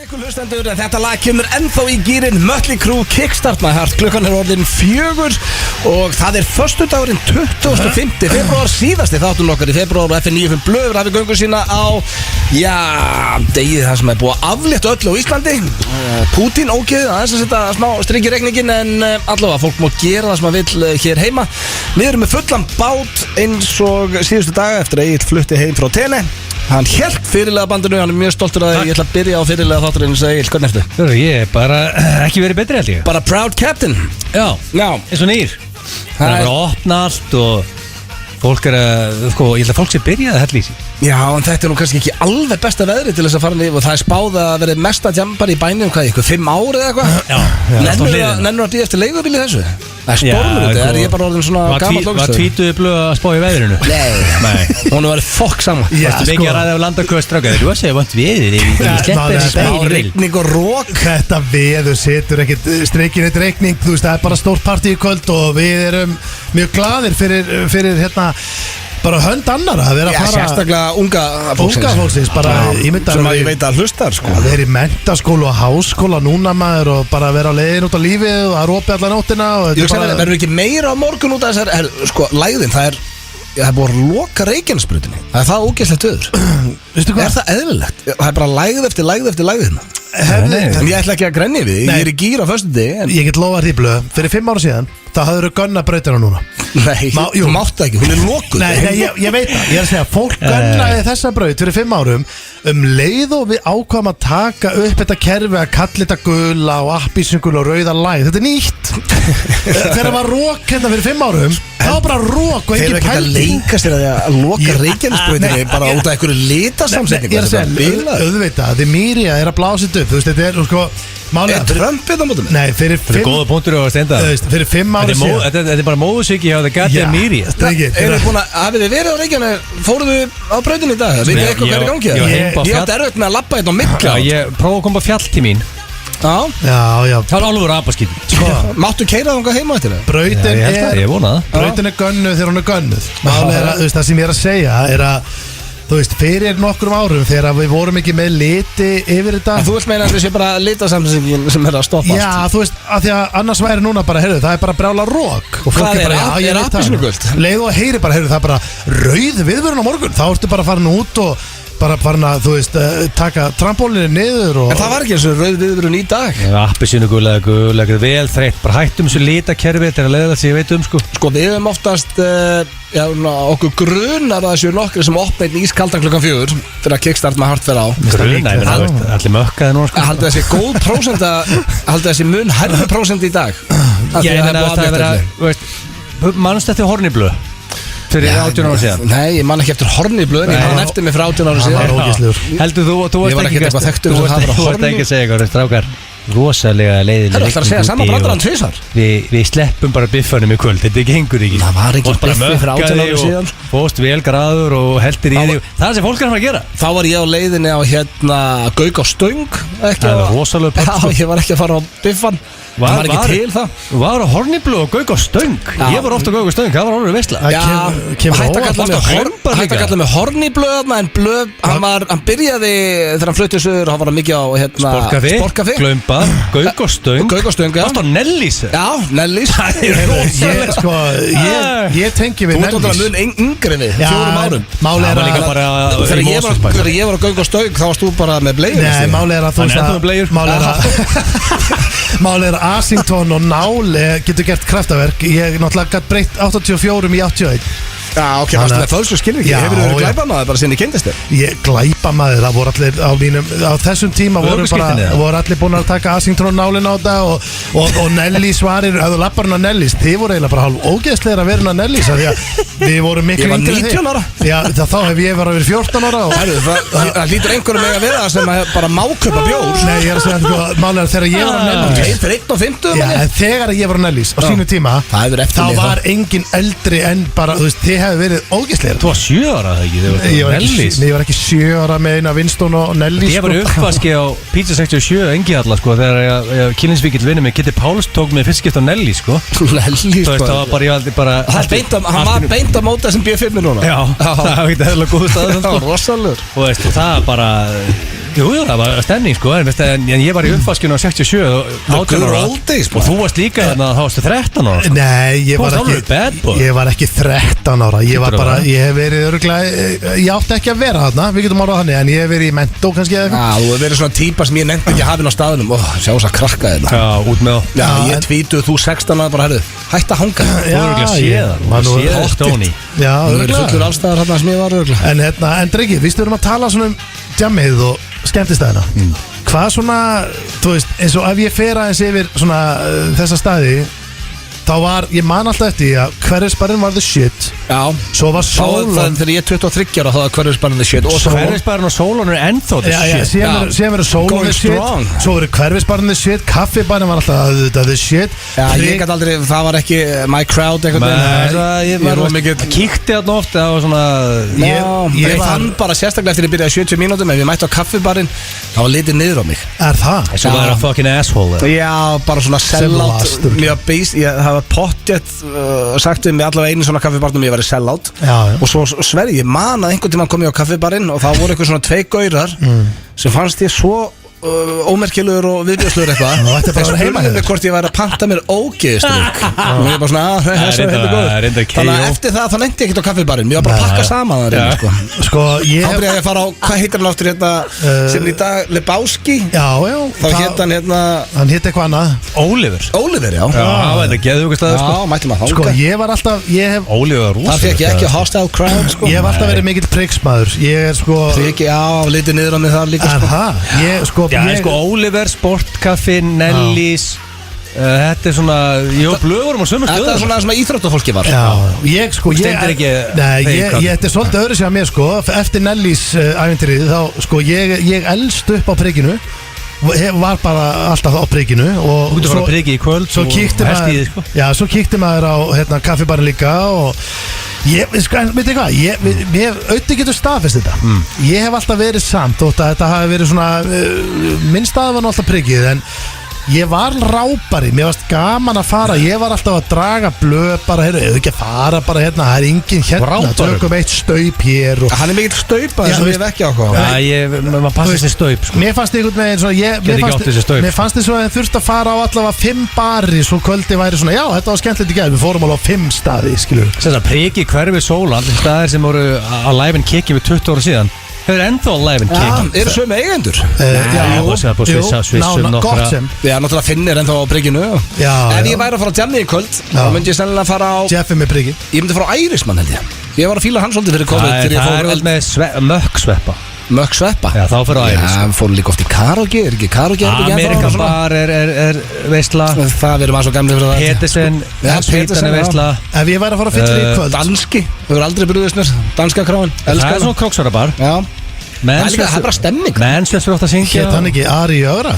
Hlustendur, þetta lag kemur ennþá í gírinn. Mötley Crüe, Kickstart My Heart. Klukkan orðin 4 og það föstudagurinn 25. februar. Síðasti þáttum okkar í februar og FN95 blöður hafið göngu sína á degið það sem búið að aflétta öllu á Íslandi. Putin ógeð aðeins að setja smá strik í reikningin, en allavega fólk má gera það sem að vill hér heima. Við erum með fullan bát eins og síðustu daga eftir að Egill flutti heim frá Tene. Hann hélt fyrirlega bandinu, hann mjög stoltur að ég ætla að byrja á fyrirlega þátturinn. Egill, hvernig ertu? Ég er bara ekki verið betri held ég. Bara proud captain. Já, eins og nýr. Það er bara að opna allt og fólk er að, ég held að fólk sé byrjað að hella í sig. Já, en þetta nú kannski ekki alveg besta veðri til þess að fara niður og það spáð að vera mesta jambar í bænum, hvað, 5 ár eða eitthvað? Já. Nennur að dýja eftir leigubíl í þessu? Það er stormur út, er ég bara orðin svona gammal lókstöð? Var tvítuðu blöð að spá í veðrinu? Nei, hún var fokk saman. Varstu mikið að ræða á landaköðstráka? Þú var að segja vant veðir, ég sleppið þessi spá, rigning og rók. Þetta veður setur ekkert streikin eitt reikning, þú veist, það er bara stórt partí í kvöld og við erum mjög glaðir fyrir hérna bara hönd annara að vera að fara. Já, sérstaklega unga fólksins, bara sem að ég veit að hlustar, sko. Það er í menntaskóla og háskóla núna maður og bara vera á leiðin út á lífið og að rópi allan nóttina. Ég bara... verður ekki meira á morgun út af þessar, sko, lægðin, það er búið að loka Reykjanesbrautinni. Það er það ógeðslegt öður. Veistu hvað? Er það eðlilegt? Það er bara lægð eftir lægð hérna. En ég ætla ekki að grenja við, ég er í gír á föstudegi. Ég get lofað því blöð, fyrir 5 ára síðan það hafður gönna brautina núna. Nei, þú mátt ekki, hún er lokuð. Nei, ég veit það, ég er að segja, fólk gönnaði þessa braut fyrir 5 árum leið og við ákvaðum að taka upp þetta kerfi að kalla þetta gula og appísingula og rauða læg. Þetta er nýtt. Þegar það var rók hérna fyrir 5 árum það var bara rók og ekki pæling. Þeir eru ekki að leika sér að loka Reykjanesbrautinni bara út af einhverju litasamsetningu. Ég er að segja, auðvitað, þið Mýrija er að blása þetta upp. Þú veist, þetta er, sko, er Trumpið á mótum? Nei, fyrir 5 góða punktur á að stenda. Fyrir 5 ára síðan. Þetta er bara móðsíki hjá það gæti Mýrija. Hafið þið verið á Reykjanes? Fóruðu á brautinni í dag? Vitið þið eitthvað hvað er í gangi? Ég átti erfitt með að labba hérna á milli. Ég prófa að koma á fjall til mín. Já. Það var alveg apaskýt. Máttu keira þangað heima eftir það? Brautin er gönnuð þegar hún er gönnuð. Það sem ég er að segja er að þú veist, fyrir nokkrum árum þegar við vorum ekki með liti yfir þetta. En þú veist meina að það sé bara litasamsetningin sem er að stoppa allt? Já, þú veist, af því að annars væri núna bara, heyrðu, það er bara brjála rók. Hvað er appelsínugult? Leið og heyri bara, heyrðu, það er bara rauð viðvörun á morgun. Þá ertu bara farin út og bara farin að, þú veist, taka trampólinu niður og... En það var ekki eins og rauð viðvörun í dag. Appelsínugul, vel þreytt, bara hættum þessu litakerfi til að leiða það sem ég veit sko. Sko, við höfum oftast okkur grunar að það séu nokkri sem opna einn ískaldan klukkan 4 fyrir að Kickstart My Heart fer á. Grunar, allir mökkaði núna sko. Haldið þessi góð prósent haldið þessi mun hærri prósent í dag. Ég meina að það vera mannst eftir Horniblöð fyrir 18 ára síðan. Nei, ég man ekki eftir Horniblöð, ég man eftir mig fyrir 18 ára síðan. Heldur þú varst ekki að segja eitthvað, strákar, rosalega leiðin. Það er alltaf að segja saman brandarann tvisar. Við sleppum bara biffanum í kvöld, þetta gengur ekki. Það var ekki biffi fyrir 18 ára síðan. Fóst vel graður og heldir í því. Það er sem fólk er að fara að gera. Þá var ég á leiðinni á hérna Gauk á Stöng. Það var rosalega pætt. Já, ég var ekki að fara á biffan. Það var ekki til það. Þú var á Horniblöð og Gauk á Stöng. Ég var ofta á Gauk á Stöng, það var alveg veistla. Hætti að kalla mig Horniblöð, en Blöð, hann byrjaði þegar hann flutti söður, hann var mikið á Sportcafé, Glömba, Gauk á Stöng. Já. Varstu á Nellís? Já, Nellís. Ég tengi við Nellís. Þú tótt að mun yngri við, 4 árum. Máli er að þegar ég var á Gauk á Stöng, þá varst þú bara með bleiur. Nei, máli er að Máli er að Asington og Nál getur gert kraftaverk. Ég náttúrulega gætt breytt 84 í 81. Já, ok, varstu með fölsku skilviki. Hefur þú verið glæpamaður bara sinni kynntist þér? Ég glæpamaður, það voru allir á þessum tíma voru allir búin að taka Asington og Nálin á þetta og Nellís varir, að þú lappar hún á Nellís, þið voru eiginlega bara hálf ógeðslegir að vera hún á Nellís, því að við vorum miklu yngri en þig. Ég var 19 ára. Já, þá hef ég verið að vera 14 ára. Það lítur einhverjum meg að vera sem bara má kaupa bjór. Nei, ég er að segja, málega þegar ég var á Nellís. Fyrir 1 og 50. Já, þegar ég var á Nellís á sínu tíma, þá var engin eldri en bara, þú veist, þið hefði verið ógeðslegir. Þú var 7 ára það ekki, þegar þú var Nellís. Ég var ekki 7 ára með eina Winston og Nellís. Ég var uppvaski á Pizza 67 Engihalla sko, þegar kynlingsvíkill vinur mig Kitty Páls tók mig fyrst skipt á Nellís sko. Nellís sko. Það var bara hann var beint að móta sem B5 núna. Já, það var ekki eðla góð stað. Það var rosalegur. Og það var bara Jú, það var stemning sko en ég var í uppvaskinu á 67 18 ára old days, og þú varst líka þarna þá varstu 13 ára sko. Nei, ég Þú var varst alveg bad boy. ekki Ég var ekki 13 ára Ég var Hlýtur að bara, vera. ég hef verið örgulega Ég átti ekki að vera þarna, við getum orðað þannig En ég hef verið í mentó kannski eða eitthvað Þú hefur verið svona típa sem ég nefndi ekki að hafa inn á staðunum Sjá þess að krakka þetta Já, út með Já, Já, ég en- tvítuð, þú 16 ára bara, herru, hætt að hanga Þú eru ekki að séð það man nú- Séð það Stóni Já, Þú verið fullur örgulega allstaðar hérna sem ég var örgulega En Dreki, við erum að tala svona um jammið og skemmtistæðina Hvað svona, þú veist, eins og ef ég fer aðeins yfir svona þessa staði Þá var, ég man alltaf eftir því að hverfisbarinn var the shit Já, Svo var Sólan þegar ég er 23 ára þá er hverfisbarnið shit Og svo Hverfisbarinn og Sólan er ennþá the shit Síðan verður Sólan Going the shit strong. Svo verður hverfisbarinn the shit Kaffibarinn var alltaf the shit Já, ég gæti aldrei, það var ekki my crowd einhvern Ég var kíkti þarna oft það var svona Ég fann bara sérstaklega eftir ég byrjaði 70 mínútum Ef ég mætti á kaffibarinn þá var litið niður á mig Er það? Svo var það fucking asshole Já, bara svona sellout lastur. Mjög base, það var pottjett sagt við mig allavega einu svona kaffibarnum ég var í sellout Já. Og svo sverði ég man að einhvern tímann kom ég á kaffibarinn Og það voru eitthvað svona 2 gaurar Sem fannst ég svo ómerkilegur og viðbjóðslegur eitthvað Nú, þetta er bara Þeir heima spurðu hjá mig þér. hvort ég væri að panta mér ógeðstrykk Og ég bara svona, Það er þessu er reyndar- heldur góður það er reyndar Þannig að KO. eftir það þá nefndi ég ekkert á kaffibarinn Ég var bara að pakka saman það reyna sko Sko, Þá ég byrjaði ég að fara á, hvað heitir hann áttur hérna sem í dag, Lebowski Já, Þá hétt hann hérna Hann hitt eitthvað annað Oliver Oliver, já Já, þetta geðu okkur staður sko Já, mætti maður Sko, þánga ég var alltaf Ég hef, Oliver var Það fekk ég ekki hostile crowd sko ég hef alltaf verið mikill pricksmaður Ég er sko Það fekk ég, já, litið niður á mig þar líka Er sko það? Ég, sko, Já, ég, sko Oliver, Sportkaffi, Nellis Þetta er svona Jó, blöðurum á sömu Þetta er stöðum svona sem að íþróttafólki var Já, ég sko stendur ekki Nei, þeir ég, kall. þetta er svolítið öðru sér að mér sko Eftir Nellís ævintýrið Þá sko ég elst upp á prikkinu Var bara alltaf á prikkinu Og Þú getur fara að priki í kvöld Svo og kíkti hest í maður þig, sko. Já, svo kíkti maður á hérna, kaffibarinn líka Og ég, sko, veit þið hvað Mér auðvitað getur staðfest þetta Ég hef alltaf verið samt Þótt að þetta hafi verið svona Minn stað var nú alltaf prikkið En ég var rápari, mér varst gaman að fara Ég var alltaf að draga blöð bara, heyrðu, eða ekki að fara bara hérna Það er enginn hérna, Rápari? tökum eitt staup hér og Hann er mikill staupað Já, sem þú ég hef ekki áhuga á. Já, maður passa sér staup sko Mér fannst einhvern veginn svona Get ekki átt þessi staup. Mér fannst þess að þurfti að fara á allavega 5 bari Svo kvöldi væri svona, já þetta var skemmtilegt í gær Við fórum alveg á 5 staði, skilur Þess að priki hverfi Sóland staðir sem voru að live and kicki við 20 ára síðan Hefur ennþá live and Já, kick eru sömu eigendur jú, það er búið að svissa nokkra. gott sem Já, náttúrulega finnir ennþá á brygginu Já, Ef já. ég væri að fara á jammi í kvöld Já. Þá myndi ég sennilega fara á Jeffi með priggi Ég myndi fara á Ærismann held ég Ég var að fíla hann svolítið fyrir COVID Það Þegar ég er fór vel með mökksveppa mökk sveppa Já, þá fyrir á Æris Já, við fórum líka oft í karaoke Er ekki karaoke Amerikan bar er veistla Það verður maður svo gamli fyrir það Petersen, Já, Pítan Petersen, er veistla Ef ég væri að fara að fylla í kvöld Danski, við verðum aldrei brúðist mér Danska kráin, Það elskar er svona króksvarabar Já, það er bara stemming Mennsvets fyrir átt að syngja Hétt hann ekki Ari í ögra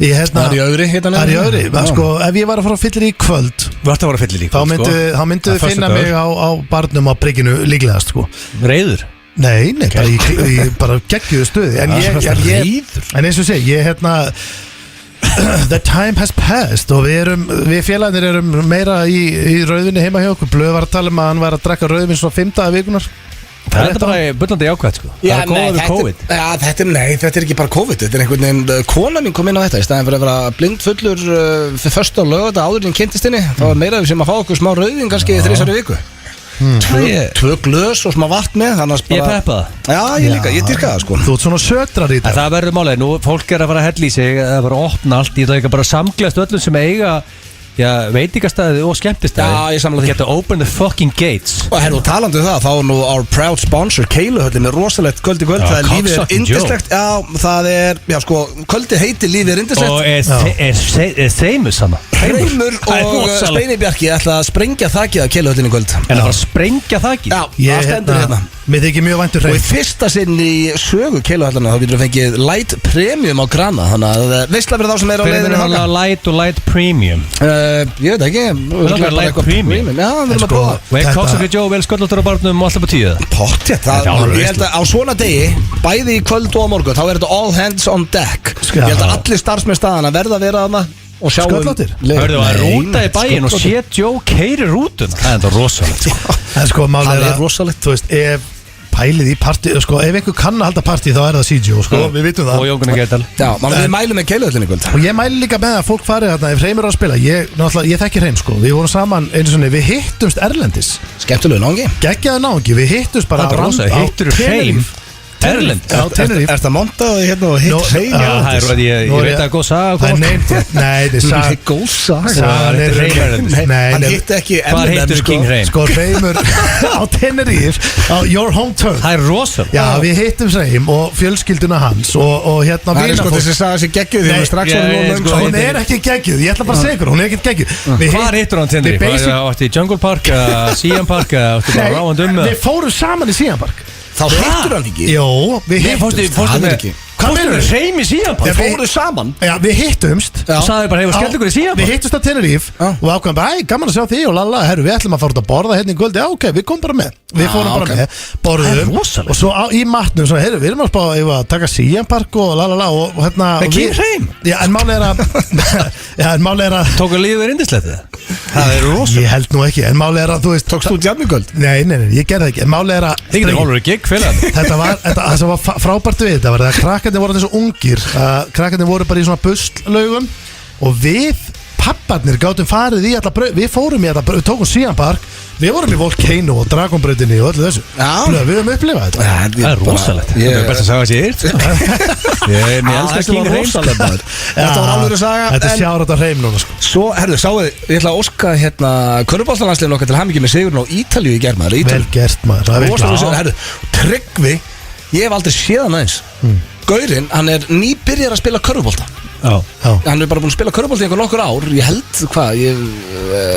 Ég hérna Ari Ögri, hétt hann Ari í ögri Sko, ef ég væri að fara að fylla í kvöld Þú ætti að vera fyllir líka Þá myndu þið finna mig á barnum á prigginu líklegast sko Reyður Nei, bara í bara geggjuðu stuði En en eins og sé, ég hérna The time has passed Og við félagarnir erum meira í rauðvinni heima hjá okkur Blöð var að tala að hann var að drekka rauðvinn svona 5 daga vikunar Það er þetta bara bullandi jákvæmt sko Það er góða við COVID Þetta er ekki bara COVID Þetta er einhvern veginn, kona mín kom inn á þetta Í staðin fyrir að vera blindfullur fyrir förstu á lögata áður en kynntist henni Það var meira sem að fá okkur smá rauðvin kannski 3 ári viku Tvö glös og smá vatn með Ég peppa það Já, ég líka, ég dyrka það sko Þú ert svona sötrar í En þetta það verður málega, nú fólk er að fara að hella í sig að fara að opna allt, ég ætla ekki bara að samglæst öllum sem eiga veitingastæði og skemmtistæði Já, ég sammála því. Geta open the fucking gates Og herru, talandi um það, þá er nú our proud sponsor Keiluhöllin er rosalegt kvöld í kvöld Já, Það er lífið er cocksucking indislegt Já, það er, já sko, kvöldi heitir lífið er indislegt Og er Seimus hana Hreimur Það er og rosalegt. Steini Bjarki ætla að sprengja þakið á Keiluhöllin í kvöld En að fara að sprengja það ekki Já, það stendur hérna Mér þykir mjög væntur Og í hreim fyrsta sinn í sögu Keiluhöllina þá getur við fengið light premium á grana Þannig að veistla fyrir þá sem er á Hvernig leiðinu er þangað. það light og light premium Ég veit ekki langar bara light eitthvað premium. Já, við erum að Sko, prófa Og er Þetta- Coxsackie Joe vel sköllóttur á barnum og alltaf på 10 Pottjett, Þetta er alveg ég held að á svona degi bæði í kvöld og á morgun, þá er þetta all hands on deck Sko, Ég held að já. allir starfsmenn staðana verða að vera þarna og sjá Sköllóttir? Hörðu að rúta í bæinn og sé Joe keiri rútuna Það er enda rosalegt sko. En sko, málið Það er að rosalegt. Þú veist, ef pælið í partí, sko, ef einhver kann að halda partí þá er það CJ, sko, við vitum það. Og Jókunni Geirdal. Já, við mælum með Keiluhöllinni í kvöld. Og ég mæli líka með að fólk fari þarna ef Hreimur á að spila. Ég þekki Hreim, sko. Við vorum saman einu svona, við hittumst erlendis. Skemmtilegu náungi. Geggjaði náungi, við hittumst bara Það er rosa, hittur Hreim Erlend. Já, Tenerife. Er það montaði hérna og hitt Hreim? Já, það er ég veit að það er góð saga. Nei, það er saga. Góð saga. Sagan er Hreim Erlend. Hann hitti ekki Hvað hittur King Hreim? Sko, Hreimur á Tenerife, á your home turf. Það er rosa. Já, við hittum Hreim og fjölskylduna hans og hérna Það er sko þessi saga sem geggjuð því strax hún er ekki geggjuð, ég ætla bara að segja ykkur, hún er ekki geggjuð. Hvað hittur hann Tenerife? Átti í Jungle Park, Siam Park, átti bara ráðan Við fórum saman í Siam Park. Þá hittur hann ekki. Jó, við hittumst. Fórstu með Hreim í Siam Park? Þeir fóru saman. Já, við hittumst. Og sagði bara, hefur skellt ykkur í Siam Park? Við hittumst á Tenerife og ákvæmum bara, gaman að sjá því og lala, herru, við ætlum að fara út að borða hérna í kvöldi. Já, ok, við komum bara með. Við fórum bara með, borðum og svo í matnum, svo, herru, við erum að taka Siam Park og lala og hérna. King Hreim? Já, en máli er að Tóku lífið indislegt það er rosa. Ég held nú ekki, en máli er að, þú veist. Tókst þú djamnikvöld? Nei, ég gerði það ekki, en máli er að Þið getur hálfur gig, félag. það sem var frábært við þetta var að krakkarnir voru þessu ungir krakkarnir voru bara í svona buslaugum og við papparnir gátum farið í alla brauð, við fórum í alla brauð, við tókum Siam Park, við vorum í Volcano og Dragonbrautinni og öllu þessu. Við höfum upplifað þetta. Það er rosalegt. Það er best að sagja sér. Ég elskar King Hreim. Þetta var alveg að saga. Þetta er sjárat að Hreim núna, sko. Svo, herðu, sáuði, ég ætla að óska hérna körfuboltalandsliðinu okkar til hamingju með sigurinn á Ítalíu í gær, maður. Vel gert, maður. Það er virklega. Herðu, Tryggvi, ég hef aldrei séð hann aðeins. Gaurinn, hann er nýbyrjar að spila körfubolta. Hann er bara búin að spila körfubolta í einhver nokkur ár. Ég held, ég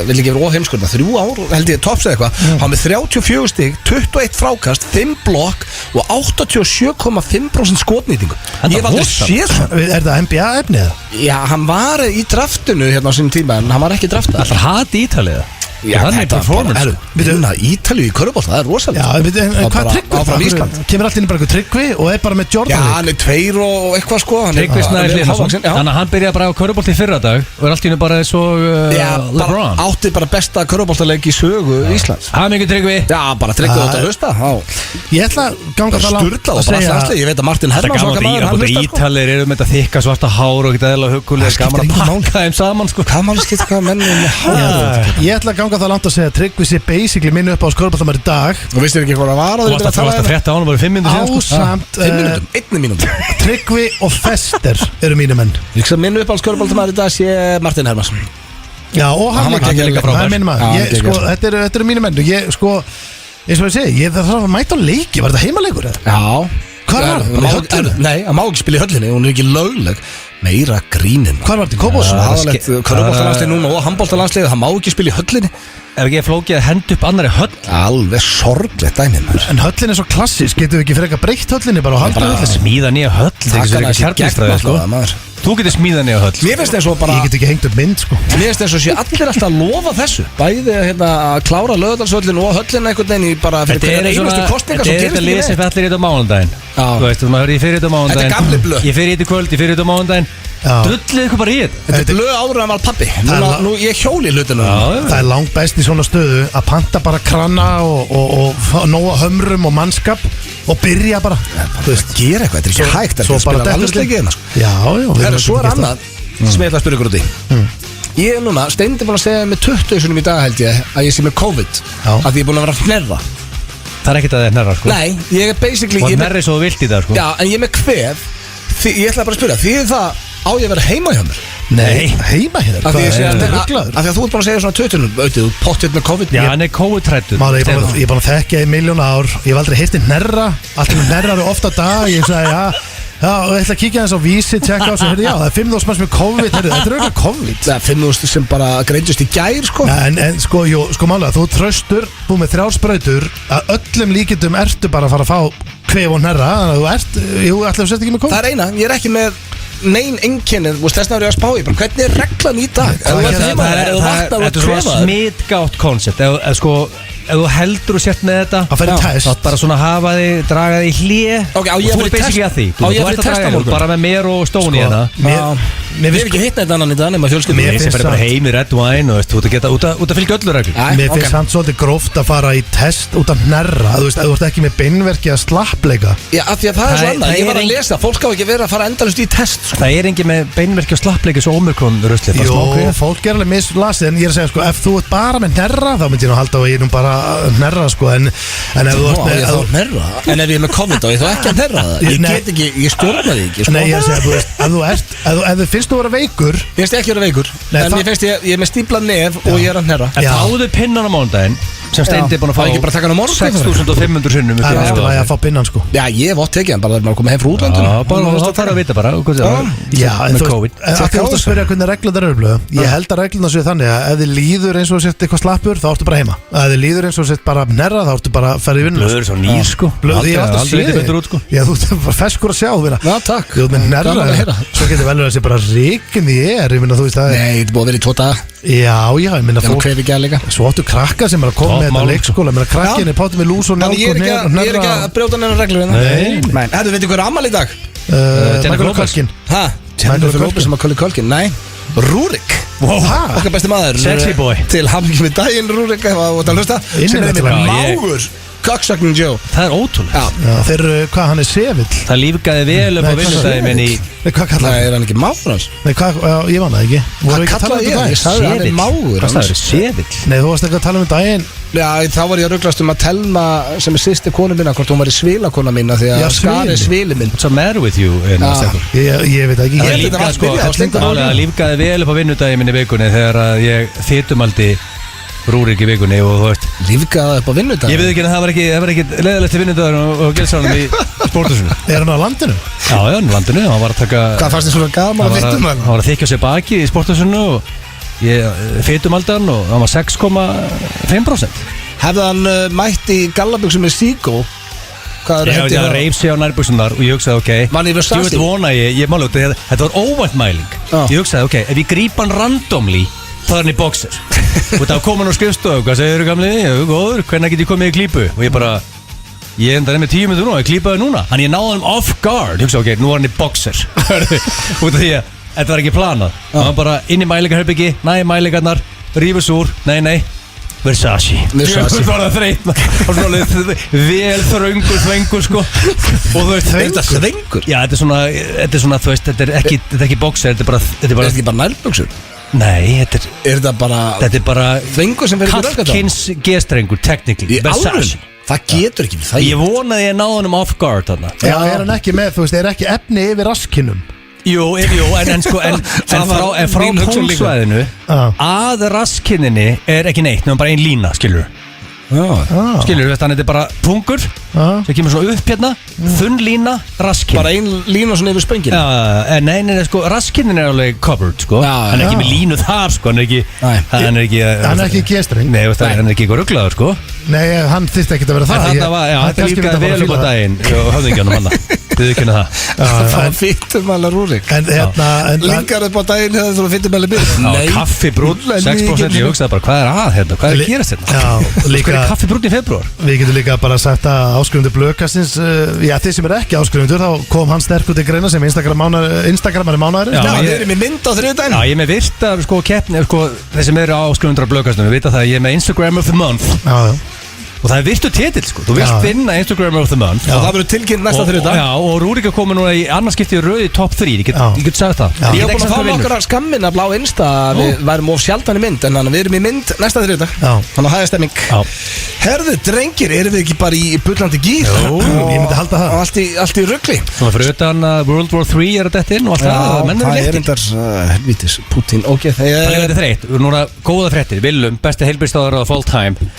vil ekki vera óheimskurna 3 ár, held ég tops eða eitthvað. Hann með 34 stig, 21 frákast 5 blokk og 87,5% skotnýtingu. Ég hef aldrei séð svona. Er það NBA efnið það? Já, hann var í draftinu hérna á sínum tíma en hann var ekki draftað. Það er hati Ítalið. Já, hann er performance. Við erum að Ítalíu í körfubolta, það er rosalega. Já, en hvað Áfram Tryggvi? Ísland. Kemur allir inn bara eitthvað Tryggvi og er bara með Jordan. Já, hann er 2 og eitthvað sko. Tryggvi Snær Hlynarson. Þannig að hann byrjaði bara á körfubolta í fyrra dag og er allt í hennu bara eins og LeBron. Átti bara besta körfuboltaleik í sögu Íslands. Hamingju Tryggvi. Já, bara Tryggvi átt að hlusta. Ég ætla að ganga það langt að segja. Ég veit að Martin Hermannsson hann hlusta. Ítalir eru með þetta þykka svarta hár og ekkert eðla huggulega gaman að pakka þeim saman sko. Ég ætla að ganga það langt að segja Tryggvi sé basically minni upp á skörbaltamar í dag. Og vistir ekki hvað það var Þú varst að frétta á hann bara 5 mínútur síðan Ásamt 5 mínútum, 1 mínútu. Tryggvi og Fester eru mínu menn. Minni upp á skörbaltamar í dag sé Martin Hermannsson. Já, og hann líka frábær. Það er minn maður. Þetta eru mínu menn. Ég sko, eins og ég segi, ég þarf að mæta á leiki. Var þetta heimaleikur? Já. Hvað var það? Nei, hann má ekki spila í höllinni, hún er ekki lögleg. Meira grínin. Hvað var þetta í Kópavórs? Aðalegt körfuboltalandslið núna og handboltalandslið, hann má ekki spila í höllinni. Ef ekki flókið að henda upp annari höll. Alveg sorglegt dæmi maður. En höllin er svo klassisk, getur við ekki fyrir eitthvað breytt höllinni bara og halda höllinni? Smíða nýja höll. Þú getur smíða nýja höll. Mér finnst eins og bara Ég get ekki hengt upp mynd sko. Mér finnst eins og sé allir alltaf að lofa þessu. Bæði að klára Laugardalshöllin og höllin einhvern veginn í bara fyrir einustu kostningar sem gerist ekki neitt. Þetta er lið sem allir í þetta mánudaginn. Þú veist, þú maður í fyrir þetta mánudaginn. Þetta er gamli blöð. Ég fyrir í þetta kvöld, ég fyrir þetta mánudaginn. Drullið ykkur bara í þetta. Þetta er blöð áður en hann var pappi. Nú ég hjóli hlutinu. Það er langt best í svona stöðu að panta bara krana og nóga hömrum og mannskap og byrja bara. Þú veist, gera eitthvað, þetta er ekki hægt. Svo bara landsleikina. Já. Svo er annað sem ég ætla að spyrja ykkur út í. Ég er núna Steindi búin að segja með 20 sinum í dag held ég að ég sé með COVID að ég er búin að vera að hnerra. Það er ekkert að það er hnerra sko. Nei, ég er basically og hnerri svo vilt í það sko. Já, en ég er með kvef. Ég ætla bara að spyrja, því það á ég að vera heima hjá mér? Nei, heima hjá þér? Af því að þú ert búin að segja svona 20 auðvitað, þú pottir með COVID. Já, hann er COVID-trættur. Ég er búin að þekka í 1.000.000 ár. Ég hef aldrei heyrt hnerra. Alltaf hnerrar ofta dag. Ég sagði, já, og ég ætla að kíkja þess á vísi, tjekka á þessu, já, það er 5.000 manns með COVID, þetta er auðvitað COVID. Það er 5.000 sem bara greindust í gær, sko. En sko málega, þú tröstur, búið með 3 sprautur, að öllum líkindum ertu bara að fara að fá kvef og hnerra, þannig að þú ert, ætla þú sért ekki með COVID. Það er eina, ég er ekki með nein einkennið, þess vegna er ég að spá í, hvernig er reglan í dag? Þetta er svona smitgátt koncept, ef þú heldur og sért með þetta að færi test þá bara svona hafa þig, draga þig hlje og þú er basically að því þú ert að draga þig bara með mér og Stóni hérna Við erum ekki hitt neitt annan í dag nema fjölskyldum Mér Ég sé finnst bara samt- heim í red wine og út að fylgja öllu reglum. Mér finnst samt svolítið gróft að fara í test út af hnerra. Þú veist, ef þú ert ekki með beinverki að slappleika. Já, af því að það er svo Það- annað, það ég var er að lesa fólk á ekki verið að fara endalust í test sko. Það er engin með beinverki og slappleiki svo Omicron rusli. Jó, fólk er alveg mislasið, en ég er að segja, sko, ef þú ert bara með hnerra, þá myndi ég nú halda að ég er nú bara hnerra, sko, en ef þú ert Ó, með... ég þá hnerra. En ef ég er með COVID og ég þá ekki að hnerra það Ég Nei. get ekki, ég stjórna því ekki sko. Nei, ég er að segja, þú veist, ef þú finnst þú að vera veikur, Ég finnst ekki að vera veikur Nei, En það- ég finnst ég er með stíplað nef og ég er að hnerra En Já. fáðu pinnan á mánudaginn sem Steindi er búin að Það er ekki bara að taka hann á fá morgun, 6.500 sinnum það er alltaf að fá pinnan, sko. Já, ég hef ótt tekið hann, bara þegar maður komið heim frá útlandinu Já, bara það þarf að vita bara Já, en með þú COVID. veist, að þú ert að spyrja hvernig reglurnar eru blöð. Ég held að reglurnar séu þannig að ef þið líður eins og þú sért eitthvað slappur, þá ertu bara heima. Ef þið líður eins og þú sért bara hnerra, þá ertu bara að ferða í vinnu. Blöður svo nýr sko Blöð, ég hef alltaf Aldrei séð eitthvað betur þig. út sko Já, þú ert bara feskur að sjá, þú meina. Já, takk Þú ert með Gaman að hnerra, heyra. svo getur vel verið að sé bara ríkin í ég meina, þú veist það er. Nei, þetta er búið að vera í 2 daga Já, ég meina, Ég fólk. hvefi ekki að líka Svo áttu krakka sem er að koma Topp með þetta mál. leikskóla, meina krakkin er pátið með lús og njálk Þannig ég er ekki að brjóta neina reglur hérna. Nei. Nei. Herðu, veitir hvað er ammali í dag? Jennifer Michael Lopez. Culkin. Hæ? Michael Jennifer Lopez sem að Kölli Kölkin Nei, Rúrik Okkar besti maður Sexy boy. Til hamningin með daginn Rúrik Ef að þú hlusta Sem er Innilega. með Já, ég- mágur Cocksucking Joe Það er ótrúlega Já Já, þeir eru, hvað, hann er sefill. Það lífgaði vel upp á Nei, vinnustæði minn í Nei, hvað Nei, kallaði? er hann ekki mágur hans? Nei, hvað, já, ég man það ekki. Voru Hvað ekki að tala kallaði um ég? þetta Ég daginn? sagði hann er mágur Hvað hans. það er sevill? Nei, þú varst ekki að tala um þetta daginn. Já, þá var ég að rugglast að Telma sem er sýsti konu minna hvort hún var í svilakona mína því Já, að Skar er Svili. svili minn What's the matter with you? Ég veit ekki. Ég Það held þetta var lífgaði að spyrja, þá stingur málega, það lífgaði vel upp á vinnudagi minn í vikunni þegar að ég þytumaldi Rúrik í vikunni og þú veist Lífgaða upp á vinnudag Ég veit ekki að það var ekki leðilegt til vinnudagur og gilsánum í sporthúsinu Er hann á landinu? Já, já, hann landinu, hann var að taka Hvað fannst þið svona gaman að vittum hann? Hann var að þykja sér baki í sporthúsinu og ég þytumaldi hann og hann var 6,5%. Hefði hann mætt í gallabuxum með Seago Hvað er Já, það reif sig á nærbúksunar og ég hugsaði, ok Var hann í Versace? Ég veit vona ég mála út, þetta var óvænt mæling Já. Ég hugsaði, ok, ef ég gríp hann randomly þá er hann í boxer og þá kom hann á skrifstofu, hvað segir þú gamli? Ég góður, hvernig get ég komið í klípu? Og ég bara, ég endar með 10 minnur núna, ég klípaði núna Þannig ég náði hann off guard, ég hugsaði, ok, nú er hann í boxer út af því að þetta var ekki planað og hann bara inn í mælingarherbyggi, næ mælingarnar rífus úr, nei Versace Versace. Þú var það þreyt og svona vel þröngur þvengur sko og þú veist Er þetta þvengur? Já, þetta er svona, þú veist, þetta er ekki boxer, þetta er bara Er þetta ekki bara nærbuxur? Nei, Er þetta bara þvengur sem verður ekki röskað á? Kalkins G-strengur, technically Í alveg? Það getur ekki það Ég vonaði að ég náði hann off guard þarna Já, er hann ekki með, þú veist, er ekki efni yfir raskinum? Jú, en frá mín hugsun líka. pólsvæðinu Já. að raskinninni er ekki neitt, nefnum bara ein lína, skilur Ah. Skilur, þannig þetta er bara pungur Ah. sem kemur svona upp hérna, þunn lína, raskin Bara ein lína svona yfir spöngin Já, nei, sko, raskinnin er alveg covered, sko Já, Hann er ekki já. með línu þar, sko Hann er ekki Nei. Hann er ekki Hann er ekki G-streng? Nei, veist það, hann er ekki eitthvað rugglaður, sko Nei, hann þyrst ekki að vera það. En þetta var, já, þetta líkaði vel upp á daginn og höfðingjónum hann Þið ekki það Það var fittum alveg Rúrik En hérna, Lingar upp á daginn hefði þú fittum alveg byrð Já, kaffibrún, 6% Ég hugsaði bara, hvað er að hérna, hvað er að gerast hérna Já, Hvað líka, er kaffibrún í februar? við getum líka bara sagt að áskrifendur blöðkastins, já, þið sem er ekki áskrifendur, þá kom hann sterkur til greina sem Instagramari mánaðurinn. Já, Já, ég- við erum í mynd á þriðdæn Já, ég er með virtar, sko, keppni, sko, þeir sem eru áskrifundar af blöðkastunum, við vita það að ég er með Instagram of the month Já, og það er virtu titill, sko, þú vilt Já. vinna Instagram of the month Og það verður tilkynnt næsta þriðdæn Já, og Rúrik er komin núna í annarskipti í röði top 3, ég Já. get sagt það Já. Ég hef get búin ekki að sagt fá hvað vinnur. nokkra skammina blá Insta Við værum of sjaldan í mynd En þannig að við erum í mynd næsta þriðdag Já. Þannig að hæða stemming Já. Herðu, drengir, erum við ekki bara í bullandi gýr? ég myndi halda það. Og allt í ruggli Svona fyrir utan að World War 3 er þetta inn og allt það, menn eru það er léttir endar helvítis Putin, ok Það er þegar þetta þreytt, við erum núna góða fréttir Willum, besti heilbýrstáður á full time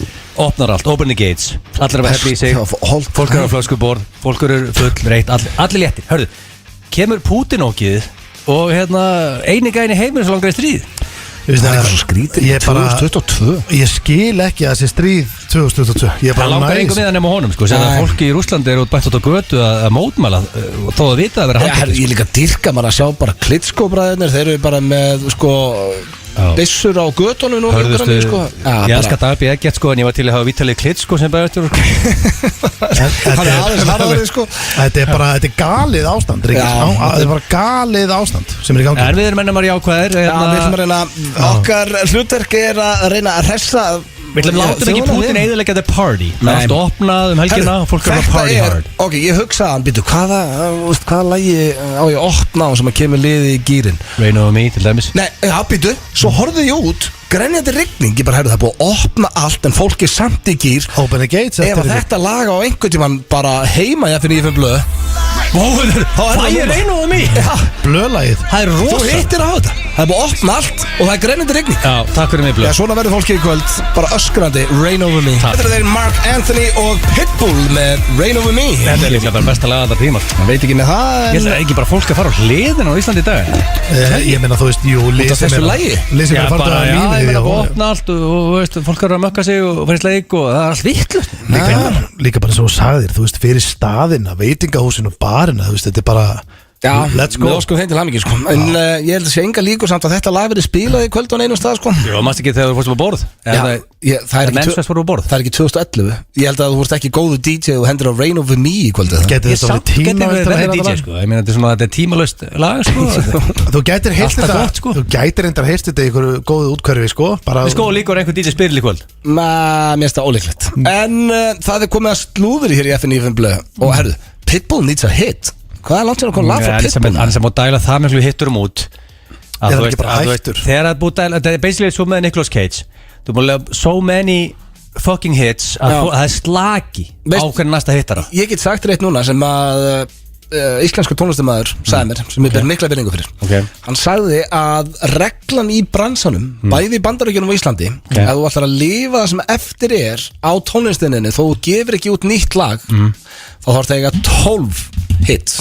Opnar allt, open the gates Allir er að hefði í sig Fólk eru á flöskuborð, fólk eru full, reitt Allir léttir, hörðu Kemur Putin okkið og hérna eini gæni heimur svo langar í stríð Ég veist Það er að- eitthvað svo skrítið ég bara- 2022 Ég skil ekki að þessi stríð 2022. Ég er Það bara langar næs. einhver með hann nema honum sko Sem að Nei. fólki í Rússlandi eru út bætt út á götu að mótmæla og þó að vita að vera Ég handtekið líka dyrka maður að sjá bara Klitschko bræðinir Þeir eru bara með sko byssur á götunum nú Hörðustu, sko. ég elska Darby Eggert sko, en ég var til að hafa Vítalið Klitt sko sem bara eftir Hann er aðeins harðari sko. Þetta er galið ástand Þetta er bara galið ástand sem er í gangi. En við erum ennum að jákvæðir Við ætlum að reyna, okkar hlutverk er að reyna að hressa. Við ætlum látum ekki Putin eðilegja the party. Það er alltaf opnað helgina og fólk er að party hard. Ok, ég hugsaði hann, býtu, hvaða lagi á ég að opna á sem að kemur liði í gýrin? Rain Over Me til dæmis. Nei, býtu, svo horfði ég út, grenjandi rigning, ég bara heyrði það búið að opna allt en fólk er samt í gýr. Open the gates. Ef að þetta lag á einhvern tímann bara heima ég fyrir 95 blöð. Það er Rain Over Me. Blöðlagið. Það er Þú rosa. hittir á þetta. Það er búið að opna allt og það er grenjandi rigning. Já, takk fyrir mig blöð. Já, svona verður fólki í kvöld, bara öskrandi Rain Over Me. Takk. Þetta er þeir Mark Anthony og Pitbull með Rain Over Me. Þetta er líklega bara besta lag alltaf tímar. Man veit ekki með það Ég held að ekki bara fólk að fara á hliðina á Íslandi í dag. Ég meina þú veist, jú, Út af þessu lagi? Lýsum Já, er að fara bara, að já, ég meina að lífið opna allt og veist, fólk er að mökka sig og fara í sleik og það er allt vittlust. Líka bara svo sagðir, þú veist, fyrir staðina, veitingahúsinu og barina, þú veist, þetta er bara Já, let's go. Við óskum þeim til hamingi sko. En ég held að sé enga líkur samt að þetta lag verið spilað í kvöld á einum stað sko. Já, mást ekki þegar þú fórst á borð. Það er Mennsvest fór á borð. Það er ekki 2011. Ég held að þú vorst ekki góðu DJ og hendur á Rain Over Me í kvöldið. Getur þetta verið tímavert að heyra DJ þetta sko. Ég meina þetta er svona, þetta er tímalöst lag sko. Þú gætir heyrst Alltaf þetta gott, sko. Þú gætir endar heyrst þetta í einhverju góðu útkverfi sko. Bara Við sko líka einhver DJ spyrir í kvöld. Mér finnst það ólíklegt. En það er komið að slúður hér í FN95 blöð. Og herðu, Pitbull needs a hit. Hvað er langt sér að koma lag frá Pitbull? Hann sem má dæla það mjög hittur út. Er hann ekki bara hættur? Þegar það er búið dæla, þetta er basically svo með Nicolas Cage. Þú búið að lega so many fucking hits að það er slaki á hvernig næsta hittara. Ég get sagt reitt núna sem að íslensku tónlistamæður sagði mér, sem ég ber mikla virðingu fyrir. Hann sagði að reglan í bransanum, bæði í Bandaríkjunum og Íslandi, að þú ætlar að lifa það sem eftir er á tónlistinni þó þú gefur ekki út nýtt lag, þá þarf það eiga 12 hits.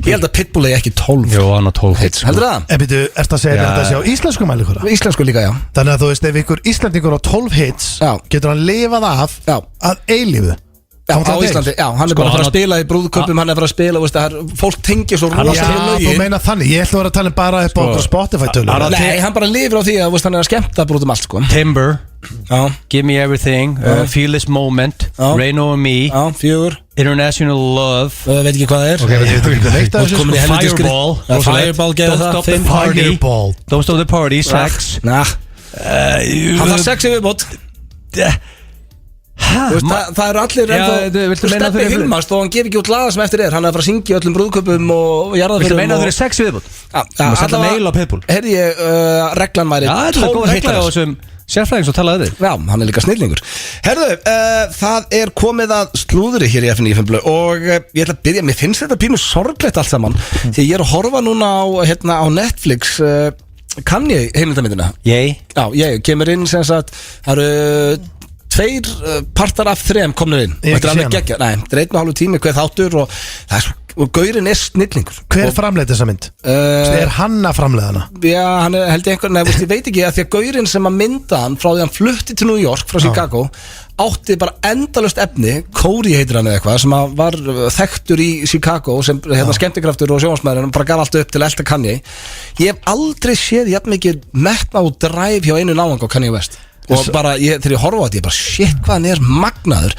Ég held að Pitbull er ekki 12 Jó, hann á 12 hits. Heldur það? Býtu, ertu að segja þetta sé á íslensku mælikvara? Íslensku líka, já. Þannig að þú veist, ef ykkur íslendingur á 12 hits getur hann lifað af að eilífu. Já, á Íslandi, já, hann er bara að fara að spila í brúðköpum, hann er að fara að spila, veist, fólk tengir svo rosa Já, þú meina þannig, ég ætla að vera að tala bara upp á okkur Spotify-tölu. Nei, hann bara lifir á því að hann er að skemmta brúðum allt, sko. Timber, Give Me Everything, Feel This Moment, Rain Over Me, 4 International Love, veit ekki hvað það er. Fireball getur það. Don't Stop the Party, Don't Stop the Party, 6. Hann var 6 yfirbót. Það eru allir Steppi Hilmast og hann gerir ekki út laga sem eftir er. Hann er að fara að syngja í öllum brúðköpum og jarðarförum. Viltu meina að það eru 6 viðbútt? Alltaf mail á Pitbull. Herði ég, reglan væri 12 hittar á þessum sérfræðing sem talaði þig. Já, hann er líka snillingur. Herðu, það er komið að slúðri hér í FN95 blöð. Og ég ætla að byrja, mér finnst þetta pínu sorglegt allt saman. Því ég er að horfa núna á Netflix Kanye heimildamindina. Ég kemur inn sem sagt. Það eru 2 partar af 3 komnir inn. Þetta er alveg geggja. Nei, þetta er 1,5 tími hver þáttur og gaurinn er snillingur. Hver framleiði þessa mynd? Er hann að framleiða hana? Já, hann held ég einhvern, ég veit ekki að því að gaurinn sem að mynda hann frá því hann flutti til New York frá Chicago átti bara endalaust efni, Cody heitir hann eða eitthvað, sem var þekktur í Chicago sem skemmtikraftur og sjónvarsmaður, hann bara gaf allt upp til að elta Kanye. Ég hef aldrei séð jafn mikið metna og drive hjá einu náðang á Kanye West. Og bara, þegar ég horfa á þetta, ég bara, shit, hvað hann er magnaður.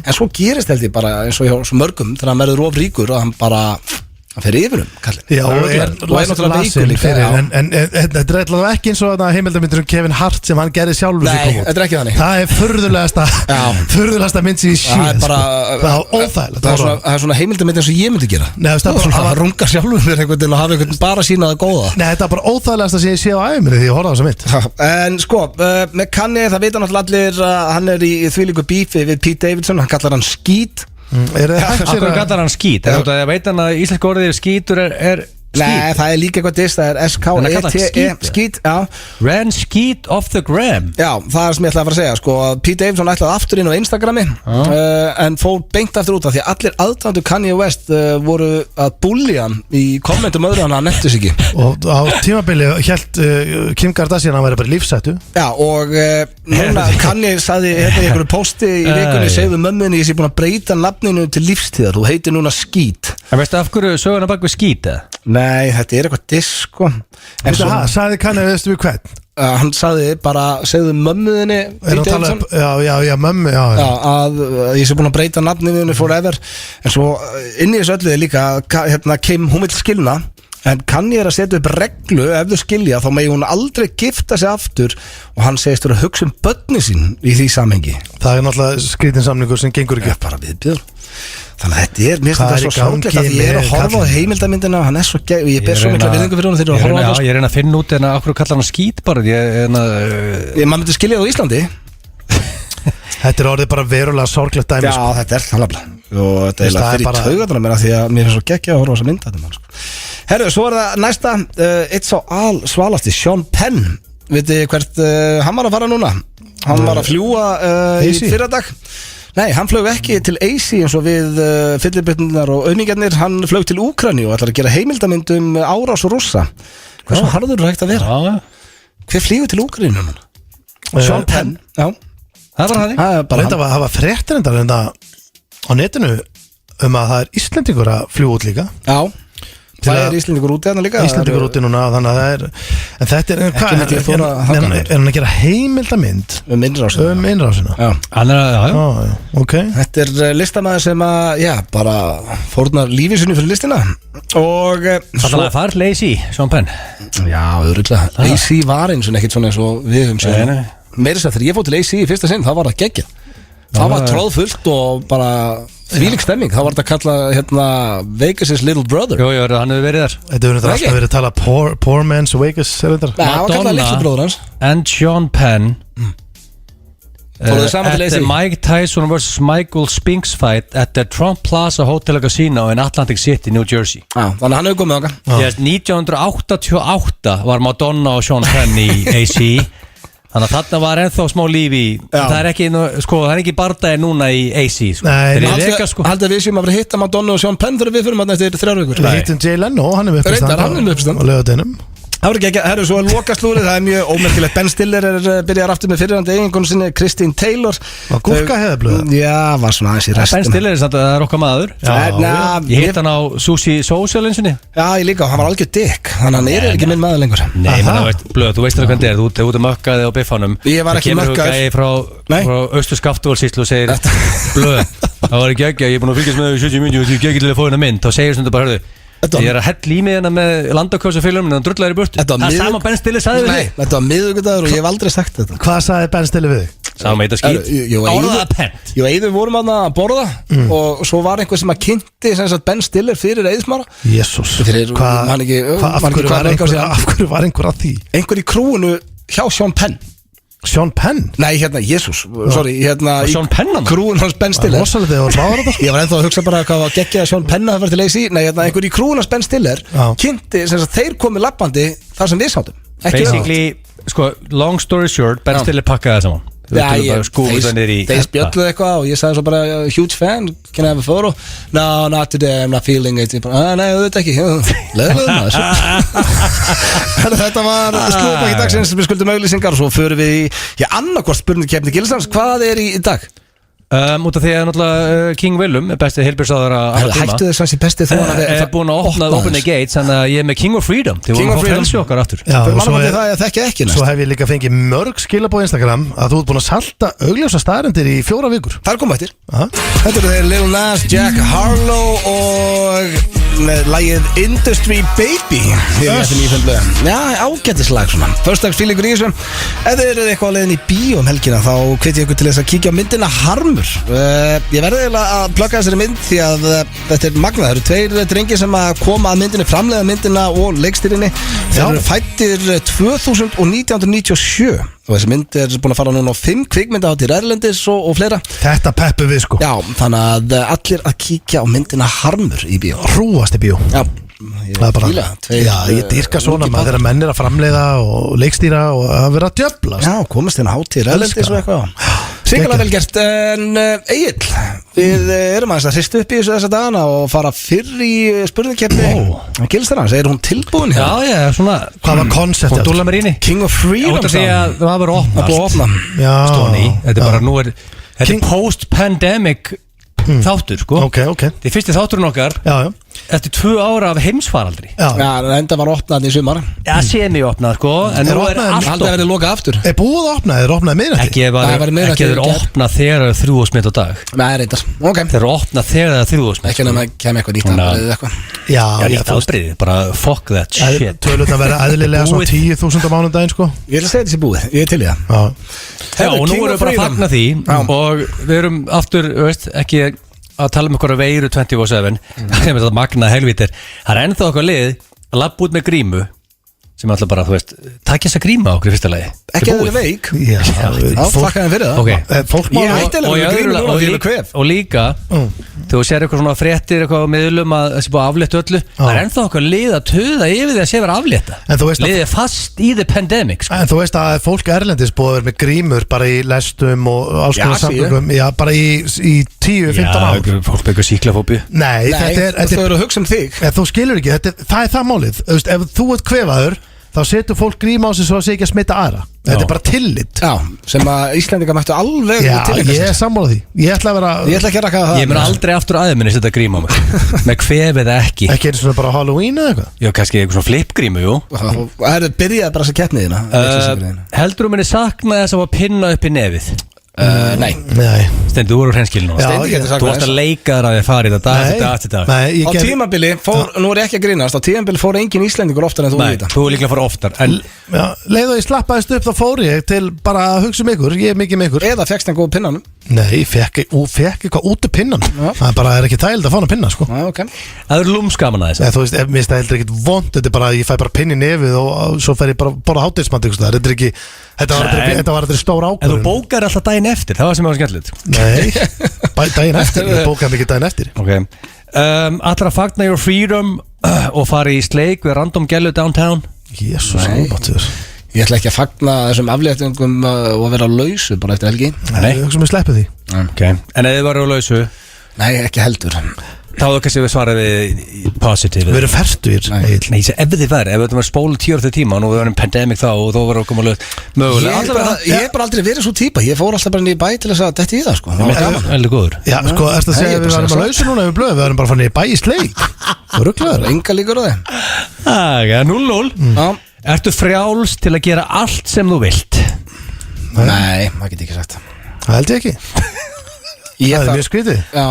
En svo gerist held ég bara, eins og hjá svo mörgum, þegar hann verður of ríkur og hann bara, hann fer yfirum, kallið. Já, og er náttúrulega veikur líka. En þetta er eitthvað ekki eins og heimildarmyndur um Kevin Hart sem hann gerði sjálfur. Nei, þetta er ekki þannig. Það er furðulegasta mynd sem ég sé. Það er óþægilegt. Það er svona heimildarmynd eins og ég myndi gera. Það rungar sjálfur mér einhvern til að hafa einhvern bara sína það góða. Nei, þetta er bara óþægilegasta sem ég sé á æfumri því ég horfa á þessa mynd. En sko, með Kanye, það vita náttúrulega allir að hann er í þvílíku bífi við Pete Davidson, hann kallar hann skít. Akkur kallar hann skít? Ég veit hann að íslensk orðið skítur er skít. Nei, það er líka eitthvað diss, það er S-K-E-T-E skít, já. Ran skít off the gram. Já, það er sem ég ætlaði að fara að segja, sko. Pete Davidson ætlaði aftur inn á Instagrami en fór beint aftur út af því að allir aðdæmdu Kanye West voru að bullja hann í kommentum öðru hann nettu sig ekki. Og á tímabili hélt Kim Kardashian að hann væri bara lífsættu. Já, og núna Kanye sagði hérna í einhverju posti í vikunni, segðu mömmunni ég sé búin að breyta nafninu til lífstíðar, þú heitir núna skít. En veistu af hverju söguna bak við skít eða? Nei, þetta er eitthvað disk sko. En svo Sagði Kanye West við hvern? hann sagði bara, segðu mömmuðinni Er hann tala upp, já, mömmu, já að ég sé búin að breyta nafninu henni forever, en svo inn í þessu öllu er líka, hérna Kim, hún vil skilna, en Kanye er að setja upp reglu, ef þau skilja þá megi hún aldrei gifta sig aftur, og hann segist að hugsa börni sín í því samhengi. Það er náttúrulega skrítin samningur sem gengur ekki bara viðbjóður. Þannig að þetta er, mér finnst þetta svo sorglegt að ég er að horfa á heimildamyndina og hann er svo og ég ber svo mikla virðingu fyrir hún þegar ég er að horfa á það. Ég reyna að finna út en að okkur kallar hann skít bara. Maður myndi skilja það á Íslandi. Þetta er orðið bara verulega sorglegt dæmi. Já, þetta er þannig og þetta er fyrir taugatana mér að því að mér finnst svo geggja að horfa á þessa mynd. Herru, svo er það næsta, eitt sá alsvalasti, Sean Penn. Vitið hvert hann var að fara núna? Hann var að fljúga í fyrradag. Nei, hann flög ekki til AC eins og við fyllibitnar og auðmingarnir. Hann flög til Úkraínu og ætlar að gera heimildamynd árás og rússa. Hversu harður er hægt að vera? Hver flýgur til Úkraínu núna? Sean Penn. Já, það var hann. Það var fréttir enda á netinu að það er Íslendingur að fljúga út líka. Já, það er Íslendingur úti þarna líka. Íslendingur úti núna, þannig að það er. En þetta er hann að gera heimildamynd innrásina. Já, ok. Þetta er listamaður sem að, bara fórnar lífið sinni fyrir listina. Og það far Lazy, Sean Penn. Já, örugglega. AC var eins og ekkert svona eins og við höfum séð. Meira þess að þegar ég fór til AC í fyrsta sinn, það var það geggjað. Það var tróðfullt og bara þvílík stemming. Það var þetta að kalla Vegas' Little Brother. Jú, hann hefur verið þar. Þetta hefur verið að tala Poor Man's Vegas. Madonna and Sean Penn at the Mike Tyson vs. Michael Spinks fight at the Trump Plaza Hotel Casino in Atlantic City, New Jersey. Þannig að hann hefur komið okkar. 1988 var Madonna og Sean Penn í AC. Þannig að þarna var ennþá smá líf í. Það er ekki, það er ekki bardagi núna í AC. Haldið við séum að vera hitta Madonna og Sean Penn þegar við fyrir maður eftir 3 vikur. Við hittum Jay Leno, hann er með uppstand á lögadeinum. Það voru ekki, herru, svo er lokaslúrið, það er mjög ómerkilegt. Ben Stiller byrjar aftur með fyrirhandi eiginkonu sinni, Christine Taylor. Var gúrka heiðablöð? Já, var svona aðeins í restum. Ben Stiller er samt að það er okkar maður. Ég hitt hann á Sushi Social einsinni. Já, ég líka, hann var algjör dick. Þannig að hann er ekki minn maður lengur. Nei, blöð, þú veist það hvernig þú ert mökkaði á biffanum. Ég var ekki mökkaði. Það kemur frá Östur Skaftúlsíslu og segir blöð, það var ekki ekki, ég er búin að fylgjast með 70 mínútur og þú ekki til að fá hérna mynd. Þá segir svona bara, hörðu, ég er að hella í mig hérna með landakosafilum en það drullar í burtu. Það er sama Ben Stiller sagði við þig. Þetta var miðvikudagur og ég hef aldrei sagt þetta. Hvað sagði Ben Stiller við þig? Sama eitthvað skýt. Áraða pent. Ég og Eiður vorum að borða og svo var einhver sem að kynnti Ben Stiller fyrir Eiðsmára. Jésús. Af hverju var einhver að því? Einhver í krúinu hjá Sean Penn. Sean Penn? Nei, Jésús, sorry, Sean Penn hann? Krúin hans Ben Stiller. Ég var ennþá að hugsa bara hvað var geggjað að Sean Penn að það var til AC. Nei, einhver í krúin hans Ben Stiller kynnti, þeir komið lappandi þar sem við sátum. Basically, long story short, Ben Stiller pakkaði það saman. Þeir spjölluðu eitthvað og ég sagði svo bara huge fan, can I have a photo? No, not today, I'm not feeling it. Nei, auðvitað ekki. Leðilega maður. Þetta var slúðbæk í dagsins. Við skuldum auglýsingar og svo förum við í annarkvort spurningkeppni Gilsans. Hvað er í dag? Út af því að náttúrulega King Willum er bestið heilbjörnsáður að hættu þess að bestið þú er búin að opna Open the Gates, þannig að ég er með King of Freedom til að fá frelsi okkar aftur. Svo hef ég líka fengið mörg skilabóð á Instagram að þú ert búin að salta augljósa staðrendir í 4 vikur. Það er komið eftir. Þetta eru þeir Lil Nas, Jack Harlow og með lagið Industry Baby. Já, ágættislag svona. Föstudagsfílingur í þessu. Ef þið eruð eitthvað á leiðin í bíó helgina þá hvet ég ykkur til þess að kíkja á myndina Harmur. Ég verði eiginlega að plugga þessari mynd því að þetta er magnað. Það eru 2 drengir sem að koma að myndinni, framleiða myndina og leikstýrinni. Þeir eru fættir 2000 og 1997 og þessi mynd er búin að fara núna á 5 kvikmyndahátíðir erlendis og fleira. Þetta peppu við sko. Já, þannig að allir að kíkja á myndina Harmur í bíó. Hrúast í bíó. Já. Það er bara, ég dyrka svona maður þegar menn er að framleiða og leikstýra og að vera að djöfla. Já, komast inn á hátíðir erlendis og eitthvað. Sigarlega vel gert, en Egill, við erum aðeins að hrista upp í þessa dagana og fara fyrr í spurningkeppni Gilsarans, er hún tilbúin hér? Já, svona. Hvað var konceptið? Hún dúlla mér íni. King of Freedom. Út af því að það var opna. Stóni, þetta er bara, þetta er post-pandemic þáttur, sko. Ok. Þetta er fyrsti þátturinn okkar. Já. eftir 2 ára af heimsfaraldri. Já, enda var opnað í sumar. Já, semi-opnað sko. En nú er allt Haldið að verði lokað aftur. Er búið að opna, er opnað miðnætti? Ekki þeir opnað þegar það er 3.000 smitt á dag. Nei, reyndar, ok. Þeir eru opnað þegar það er 3.000 smitt. Ekki nema að kemja eitthvað nýtt afbrigði eða eitthvað. Já, nýtt afbrigði, bara fuck that shit. Tölurnar verða eðlilega svo 10.000 á mánudaginn sko. Ég ætla að segja þessi búið, ég er til í það. Já, og nú erum við bara að fagna því og við erum aftur, veist, ekki að tala um einhverja veiru 24/7 það magna helvítir. Það er ennþá okkar lið að labba út með grímu sem alltaf bara, þú veist, takk þess að gríma okkur í fyrsta lagi. Ekki að það er veik. Já, þakka þeim fyrir það. Ég hætti alveg með grímu núna því að kvef. Og líka, þú sér eitthvað svona fréttir eitthvað á miðlum að þessi búið að aflétta öllu, það er ennþá okkar lið að töða yfir því að sé vera aflétta. Liðið er fast í the pandemic sko. En þú veist að fólk erlendis búið að vera með grímur bara í lestum og alls konar samlingum, já, bara í 10-15 ár. Já, fólk byggur síklafóbíu. Nei, þú eru að hugsa um þig. Þú skilur ekki, það er það málið. Ef þú ert kvefaður, þá setur fólk gríma á sig svo að sé ekki að smitta aðra. Þetta er bara tillit. Já, sem að Íslendingar mættu alveg Já, ég er sammála því. Ég ætla ekki að raka það. Ég mun aldrei aftur aðeins þetta gríma á mig. Með kvef eða ekki. Ekki eins og bara Halloween eða eitthvað? Já, kannski eitthvað svona flipgrímu, jú. Það byrjaði bara þess að keppniðina. Heldur minni sakna þess að var pinna upp í nefið? Nei. Steindi, þú eru hreinskilin núna. Þú varst að leika þar að þið farið þetta dag. Á tímabili nú er ég ekki að grínast. Á tímabili fór engin Íslendingur oftar en þú í þetta. Þú líklega fór oftar. Leið og ég slappaðist upp, þá fór ég til bara að hugsa um ykkur. Ég er mikið með ykkur. Eða fekkst hann góð pinnanum? Nei, fekk eitthvað út af pinnanum. Það er ekki þægild að fá hann að pinna sko. Það eru lúmskaman að þess. Þú veist, mér finnst það heldur ekkert vont. Þetta er bara, ég fæ bara pinn í nefið og svo fer ég bara borða hádegismat. Þetta var aldrei stór ákvörðun. En þú bókar alltaf daginn eftir, það var sem var skemmtilegt. Nei, daginn eftir, ég bókaði mikið daginn eftir. Allar að fagna your freedom og fara í sleik við random gælu downtown. Jésús, ábátur. Ég ætla ekki að fagna þessum afléttingum og vera á lausu bara eftir helgi. Nei, ég hugsa mig sleppu því. En ef þið varu á lausu? Nei, ekki heldur. Þá þú kannski við svaraði positive. Við erum ferstuðir. Nei, ef þið verið, ef þetta var spólu 10 ára til tíma og við varum pandemic þá og þá var okkur mögulega. Ég hef bara aldrei verið svo típa. Ég fór alltaf bara inn í bæ til þess að detti í það sko. Það var gaman. Veldig góður. Já, sko, ertu að segja að við varum á lausu núna við blöðum, við varum bara fann í bæ í sleik. Þú rugglaður. Enga líkur á þeim. 0-0. Ertu frjáls til að gera allt sem þú vilt? Nei, það get ég ekki sagt. Það held ég ekki. Það er mjög skrítið. Já,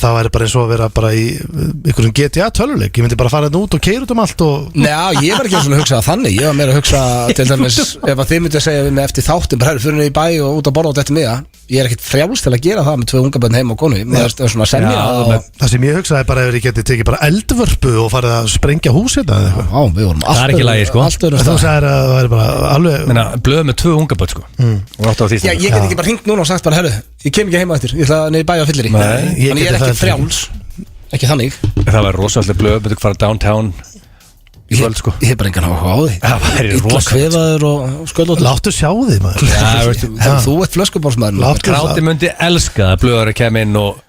það væri bara eins og að vera bara í einhverjum GTA töluleik. Ég myndi bara fara hérna út og keyra út um allt og... Nei, ég var ekki svona að hugsa þannig. Ég var meira að hugsa til dæmis ef að þið myndi að segja við mig eftir þáttum bara fyrir niður í bæ og út að borða og þetta miða. Ég er ekkert frjáls til að gera það með 2 unga börn heim og konu. Það er svona að semja. Það sem ég hugsaði bara ef ég geti tekið bara eldvörpu og farið að sprengja hús þetta eða eitthvað. Já, við vorum það er ekki lagi sko. Þú sagðir að það væri bara alveg blöð með 2 unga börn sko. Já, ég get ekki bara hringt núna og sagt bara herru, ég kem ekki heima eftir, ég ætla niður í bæ á fyllir í. Þannig ég er ekki frjáls. Ekki þannig. Það væri rosalega blöð, betur fara downtown í kvöld sko. Ég hef bara engan áhuga á því. Það væri illa kvefaður og sköldóttur. Láttu sjá því maður. Þú ert flöskubólsmaður. Kráti myndi elska að blöður að kemja inn og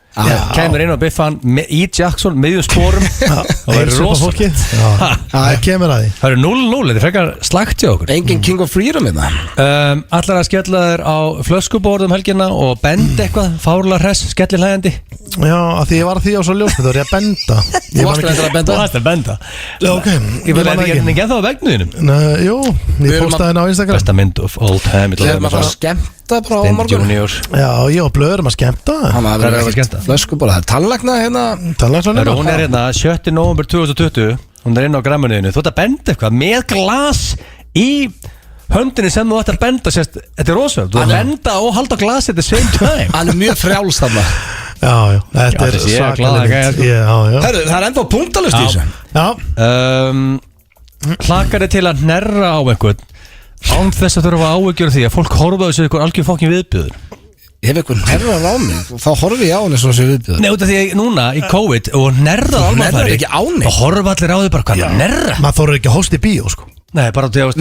kemur inn á biffan í Jackson miðjum spórum. Það væri rosalega. Það kemur að því. Það eru 0-0, þetta er frekar slagt hjá okkur. Engin King of Freedom í það. Allar að skella þér á flöskubórðum helgina og benda eitthvað, fárlega hress, skellihlægandi. Já, af því ég var að því á svo ljósmið, þá er ég að benda. Þú varst að benda? Já, ok. Ég var ekki ennþá á vegnuðinum. Jú, ég postaði henni á Instagram. Besta mynd of all time. Við erum að fara að skemmta bara á morgun. Já, ég og blöð erum að skemmta. Það er ekkert flöskubóla, það er tannlækna hérna. Hún er hérna 7. nóvember 2020. Hún er inn á grammanuðinu. Þú ert að benda eitthvað með glas í höndinni sem þú ætti að benda. Þetta er rosalega. Þú ætti að benda og halda glasi at the same time. Hann er mjög frjáls þarna. Já, þetta er svakalega. Það er ennþá punktalust í þessu. Hlakkar þið til að hnerra á einhvern án þess að þurfa áhyggjur því að fólk horfa þessu ykkur algjör fokkin viðbjöður? Ef einhvern hnerrar á mig, þá horfi ég á henni svona sem viðbjöður. Nei, út af því að núna í COVID og hnerrar almanfæri, þá horfa allir á því bara hvað hnerra. Maður þorður ekki að hosta í bíó sko. Nei, bara því að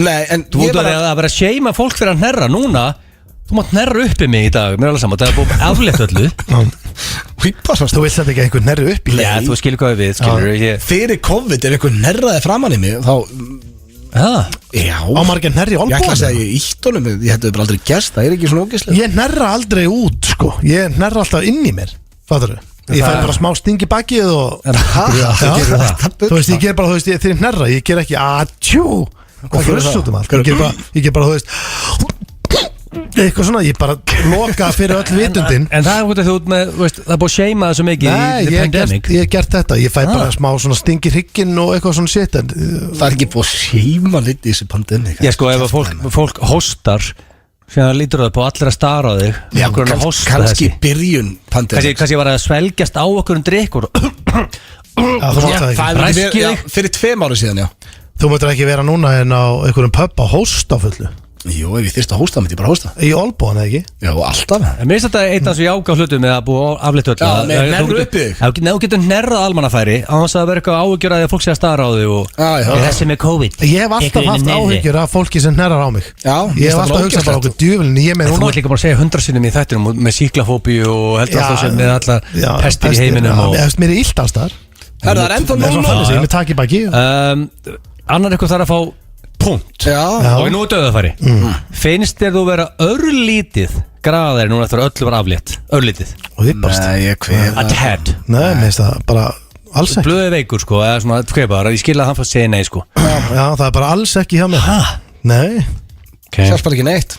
þú út af því að vera að seima fólk fyrir að hnerra núna. Þú mátt hnerra uppi mig í dag, mér er alveg saman. Það er búin aflétt öllu. Þú vilt þetta ekki eitthvað hnerra uppi? Já, þú skilur hvað við, skilur. Fyrir COVID, ef einhvern hnerraði framan í mig, þá... Já. Á margir hnerri í olbúinu? Ég ætla að segja ég ítt honum, ég hætti bara aldrei gæst, það er ekki svona ógeðslega. Ég hnerra aldrei út, sko. Ég hnerra alltaf inn í mér, fattur þau? Ég fæ bara smá sting í bakið og þú veist, ég ger bara, þú veist, þegar ég hnerra, ég ger ekki atjú og fruss út allt, ég ger bara, þú veist eitthvað svona, ég bara loka fyrir öll vitundin. En það út að þú út með, veist, það búið að seima það svo mikið Nei, í pandemic. ég hef gert þetta, ég fæ bara smá svona sting í hrygginn og eitthvað svona shit en Það er ekki búið að seima litt í þessu pandemik. Ég sko, ef fólk hóstar sem það lítur það på allir að stara á þig Já, kannski byrjun pandemik. Kannski var að svelgjast á okkur drikkur Fyrir 2 ára síðan, já. Þú möttur ekki vera núna en á einhverjum pub að hósta fullu. Jú, ef ég þyrst að hósta, myndi ég bara hósta. Í Olbóðan, eða ekki? Já, alltaf. En mér finnst þetta eitt af þessu jáka hlutum með að búið aflita öll. Já, með hnerru upp í þig. Ef þú getur hnerrað almannafæri á þess að vera eitthvað áhyggjur að því að fólk sé að stara á þig og þessi með COVID. Ég hef alltaf haft áhyggjur af fólki sem hnerrar á mig. Já, ég hef alltaf hugsað bara okkur djúvilin. Þú ert líka bara að segja 100 sinnum í þættinum með síklafóbíu og heldur alltaf sem með alla pestir í heiminum. Mér er illt alls þar. Það er ennþá núna. Annar eitthvað þarf að fá punkt og nú er döðafæri. Finnst þér þú vera örlítið graðari núna eftir að öllu var aflétt? Örlítið? Nei, ég kveða. A tad? Nei, mér finnst það bara alls ekki. Blöðið veikur sko, eða svona kveipar. Ég skil að hann fannst segja nei sko. Já, það er bara alls ekki hjá mér. Nei. Sjálf bara ekki neitt.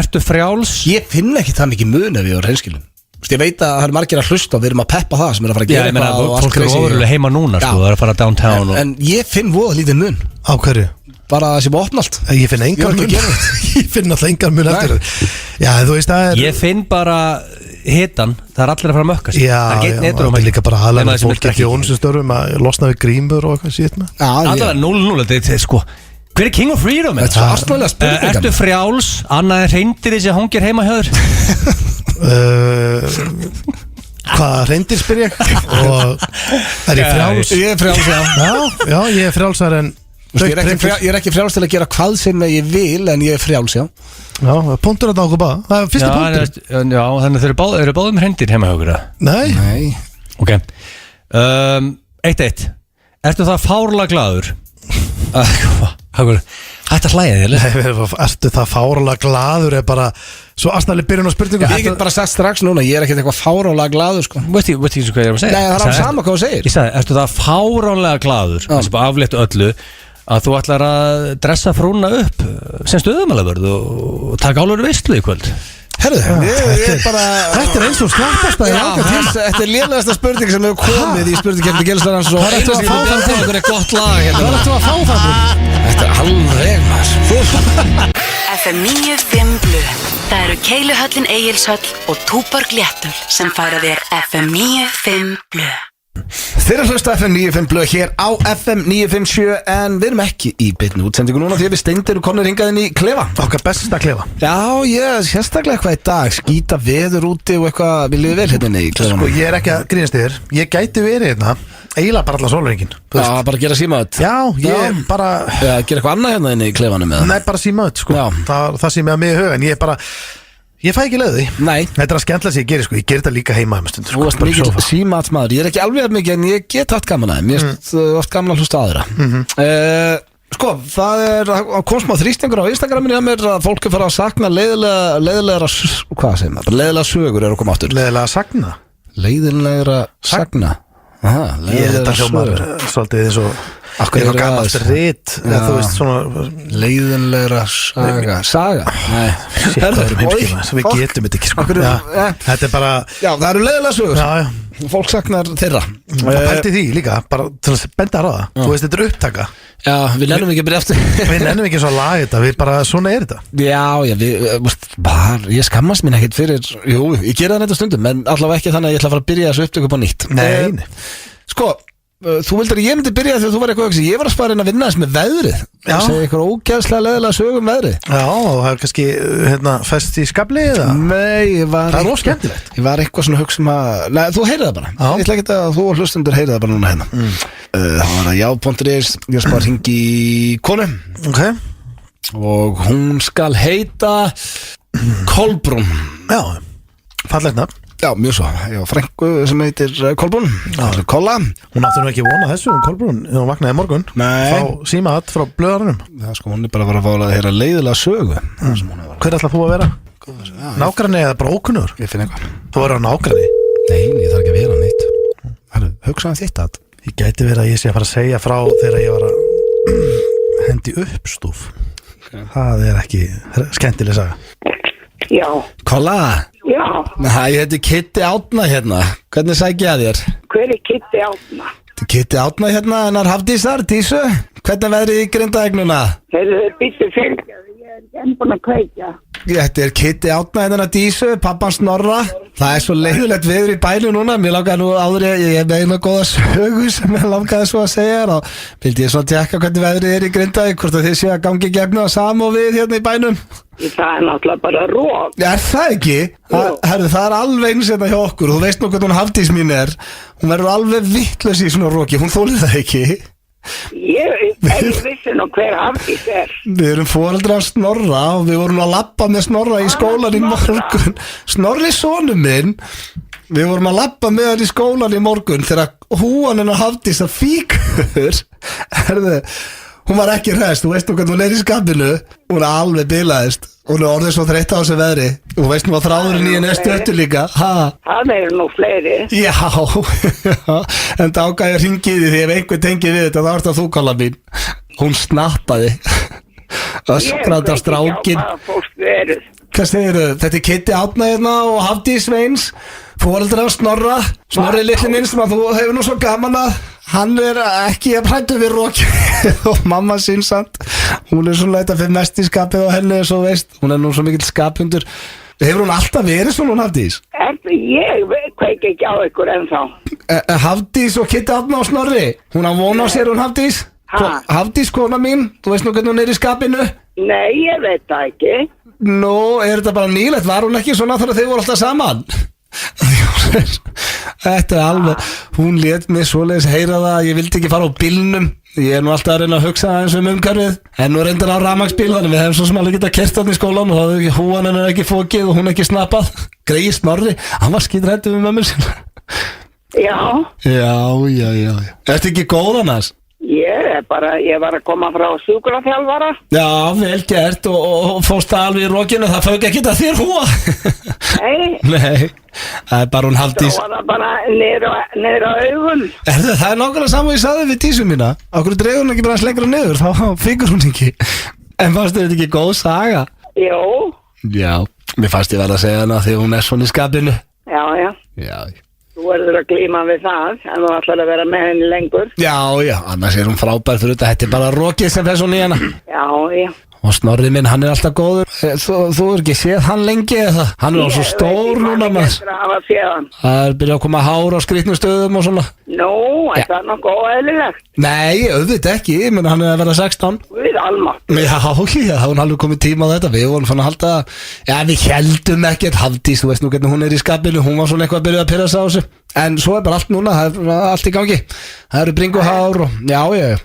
Ertu frjáls? Ég finn ekki það mikið mun ef ég var hreinskilin. Ég veit að það er margir að hlusta og við erum að peppa það sem er að fara að gera eitthvað og allt fólk er ofurlega heima núna sko, það er að fara downtown En ég finn voða lítið mun. Á hverju? Bara það sem opna allt. Ég finn engar mun. Ég finn alltaf engar mun eftir. Já, þú veist það er Ég finn bara hitan, það er allir að fara að mökka sig. Já, það er líka bara aðlega fólk ekki ónusstörfum að losna við grímur og eitthvað síðan. Allavega 0-0, þetta er sko hver er King of Freedom? Ertu frjáls? Annað reyndir þessi hangir heima hjá þér? Hvað reyndir spyr ég? Og er ég frjáls? Ég er frjáls, já, ég er frjálsar en Ég er ekki frjáls til að gera hvað sem ég vil en ég er frjáls, já. Já, punktur að náku bara. Það er fyrsti punktur. Já, þannig þeir eru báðum reyndir heima hjá okkur. Nei. Ok 1-1 Ertu það fárlega glaður? Hætti að hlæja þér? Ertu það fárlega glaður er bara svo aðstæðlega byrjun á spurningu. Ég get bara sagt strax núna, ég er ekkert eitthvað fáránlega glaður sko. Veistu hvað ég er að segja? Nei, það er alveg sama hvað þú segir. Ég sagði, ertu það fáránlega glaður þessi bara afléttu öllu að þú ætlar að dressa frúna upp sem stöðumælavörð og taka álur veistlu í kvöld? Herðu, ég er bara Þetta er eins og slappast að ég langa tíma. Þetta er lélegasta spurning sem hefur komið í spurningkeppni Gilsarans og Hvað ertu að fá það til? Þetta er gott lag Hvað ertu að fá það til? Þetta er alveg FM 95 Blu. Það eru Keiluhöllin Egilshöll og Túborg Léttul sem færa þér FM 95 Blu. Þeir eru hlusta FM 95 Blu hér á FM 957 en við erum ekki í beinni útsendingu núna því að við Steindir eru komnir hingað inn í klefa. Okkar besta klefa. Já, ég sérstaklega eitthvað í dag, skýta veður úti og eitthvað, við liðum vel hérna í klefanum. Sko, ég er ekki að grínast yfir. Ég gæti verið hérna, eiginlega bara allar sólringin. Já, bara gera símaðut. Já, ég bara gera eitthvað annað hérna inn í klefanum eða? Nei, bara símaðut, sko. Það sé mig að mig í hug, en ég bara ég fæ ekki leið því. Nei. Þetta er að skemmtilega sem ég gerir sko. Ég gerir þetta líka heima um stundu. Þú varst mikið símatsmaður. Ég er ekki alveg mikið en ég get haft gaman að. Mér er oft gaman að hlusta á þeirra. Sko, það er að koma smá þrýstingur á Instagraminu hjá mér að fólk er fara að sakna leiðilegra hvað segir maður? Leiðilega sögur er að koma áttur. Leiðilega sagna? Leiðilegra sagna. Aha, leiðilegra sögur. Svolítið eins og eitthvað gammalt rit þú veist svona leiðinlegra saga Nei Við getum þetta ekki sko Þetta er bara Já, það eru leiðilega sögur Fólk saknar þeirra Það pælti því líka, bara til að benda að ráða Þú veist, þetta er upptaka Já, við nennum ekki að byrja eftir Við nennum ekki svo að laga þetta, við bara, svona er þetta Já, ég skammast mín ekkert fyrir Jú, ég gera það nættu stundum En allavega ekki þannig að ég ætla að fara að byrja þessu upptöku upp á nýtt Nei Sko þú vildir að ég myndi byrja þegar þú var eitthvað ég var að spara inn að vinna þess með veðrið og segja eitthvað ógæðslega leðilega sögum veðrið Já, það er kannski fest í skabli eða? Nei, það er óskemmtilegt Ég var eitthvað svona hugsa Nei, þú heyrið það bara Ég ætla ekki að þú og hlustundur heyrið það bara núna hérna Það var að já.is ég spara hringi í konu og hún skal heita Kolbrún Já, fallegt nafn Já, mjög svo. Já, frænku sem heitir Kolbrún. Kolla. Hún átti nú ekki vona þessu, Kolbrún, þegar hún vaknaði morgun. Nei. Fá símaðat frá blöðarunum. Já, sko, hún er bara að fara að heyra leiðilega sögu. Hver ætlar þú að vera? Nágranni eða bara ókunnur? Ég finn eitthvað. Þú verður á nágranni. Nei, ég þarf ekki að vera neitt. Hugsaðan þitt að Ég gæti verið að ég sé að fara að segja frá þegar ég var að hendi uppstúf. Það ekki skemmtileg saga. Já, Kolla, já, ég heiti Kitti Átna hérna. Hvernig sækja ég að þér? hver Kitti Átna? Kitti Átna hérna, hennar Hafdísar, Dísu. Hvernig veðrið í Grindavík núna? Þeir býttu fyrir, ég enn búin að kveikja. Þetta Kitti Átna hérna Dísu, pappan Snorra. Það svo leiðilegt veður í bænu núna. Mér langaði nú áður ég með eina góða sögu sem ég langaði svo að segja þér. Og vildi ég svo að tjekka hvernig veðrið í Grindavík, hvort að þið séu að gangi gegnum það sama og við hérna í bænum. Það náttúrulega bara rók. Það ekki? Herðu, það alveg eins hérna hjá okkur. Þú veist nú hvernig hún Hafdís mín Hún verður alveg vittlaus í svona roki. Hún þolir það ekki. Ég vissi nú hver Hafdís Við erum foreldrar Snorra og við vorum að labba með Snorra í skólan í morgun. Snorri sonur minn, við vorum að labba með hann í skólan í morgun þegar húan hennar Hafdís að fíkur. Herðu, hún var ekki hrest, þú veist nú hvernig hún í skapinu. Hún alveg bilaðist. Hún orðið svo þreytt á þessu veðri. Þú veist nú að þráðurinn í henni stöttu líka. Það nú fleiri. Já, en dáka ég hringið því ef einhver tengið við þetta, þá ert það þú, Kolla mín. Hún snappaði. Öskrandi á strákin. Hvað segirðu? Þetta Kitti Átna hérna og Hafdís Sveins, foreldrar Snorra. Snorri litli minn sem að þú hefur nú svo gaman að hann ekki að hræddur við roki og mamma sín samt. Hún svona þetta fyrir mest í skapið á henni, svo veist. Hún nú svo mikill skaphundur. Hefur hún alltaf verið svona, hún Hafdís? Ég kveik ekki á ykkur ennþá. Hafdís og Kitti Átna og Snorri. Hún á von á sér, hún Hafdís. Hafdís, kona mín, þú veist nú hvernig hún í skapinu? Nei, ég veit það ekki. Nú, þetta bara nýlegt, var hún ekki svona þegar þið voru alltaf saman? Þetta alveg, hún lét mig svoleiðis heyra það að ég vildi ekki fara á bílnum. Ég nú alltaf að reyna að hugsa eins umhverfið. En nú reyndar á rafmagnsbíl, þannig við hefum svo sem alveg getað kert hann í skólan og þá hefði húan hennar ekki fókið og hún ekki snappað. Greyið Snorri, hann var skítrættur við mömmu sinna. Já. Já. Ertu ekki góð annars? Ég var að koma frá sjúkraþjálfara. Já, vel gert og fórst alveg í rokinu, það fauk ekki að þér húa. Nei, það bara hún Hafdís. Það var bara niður á augun. Það nákvæmlega saman ég sagði við Dísu mína. Okkur dregur hún ekki bara hans lengra niður, þá fikkur hún ekki. En fannst þér þetta ekki góð saga? Jó. Já, mér fannst ég verið að segja hana því hún svona í skapinu. Já. Þú verður að glíma við það, en þú ætlar að vera með henni lengur. Já, annars hún frábær fyrir þetta er bara rokið sem fer svo nýjana. Já. Og Snorri minn, hann alltaf góður. Þú ekki séð hann lengi eða? Hann á svo stór núna maður. Það byrjað að koma hár á skrýtnum stöðum og svona. Nú, er það nokkuð óeðlilegt? Nei, auðvitað ekki, menn hann að vera 16. Við almátt. Já, hún alveg komið tíma á þetta. Við vorum fann að halda, við heldum ekkert. Hafdís, þú veist nú hvernig hún í skapinu. Hún var svona eitthvað að byrja að pyrra sig á þessu. En svo bara allt núna, það allt í gangi. Það eru bringuhár og já.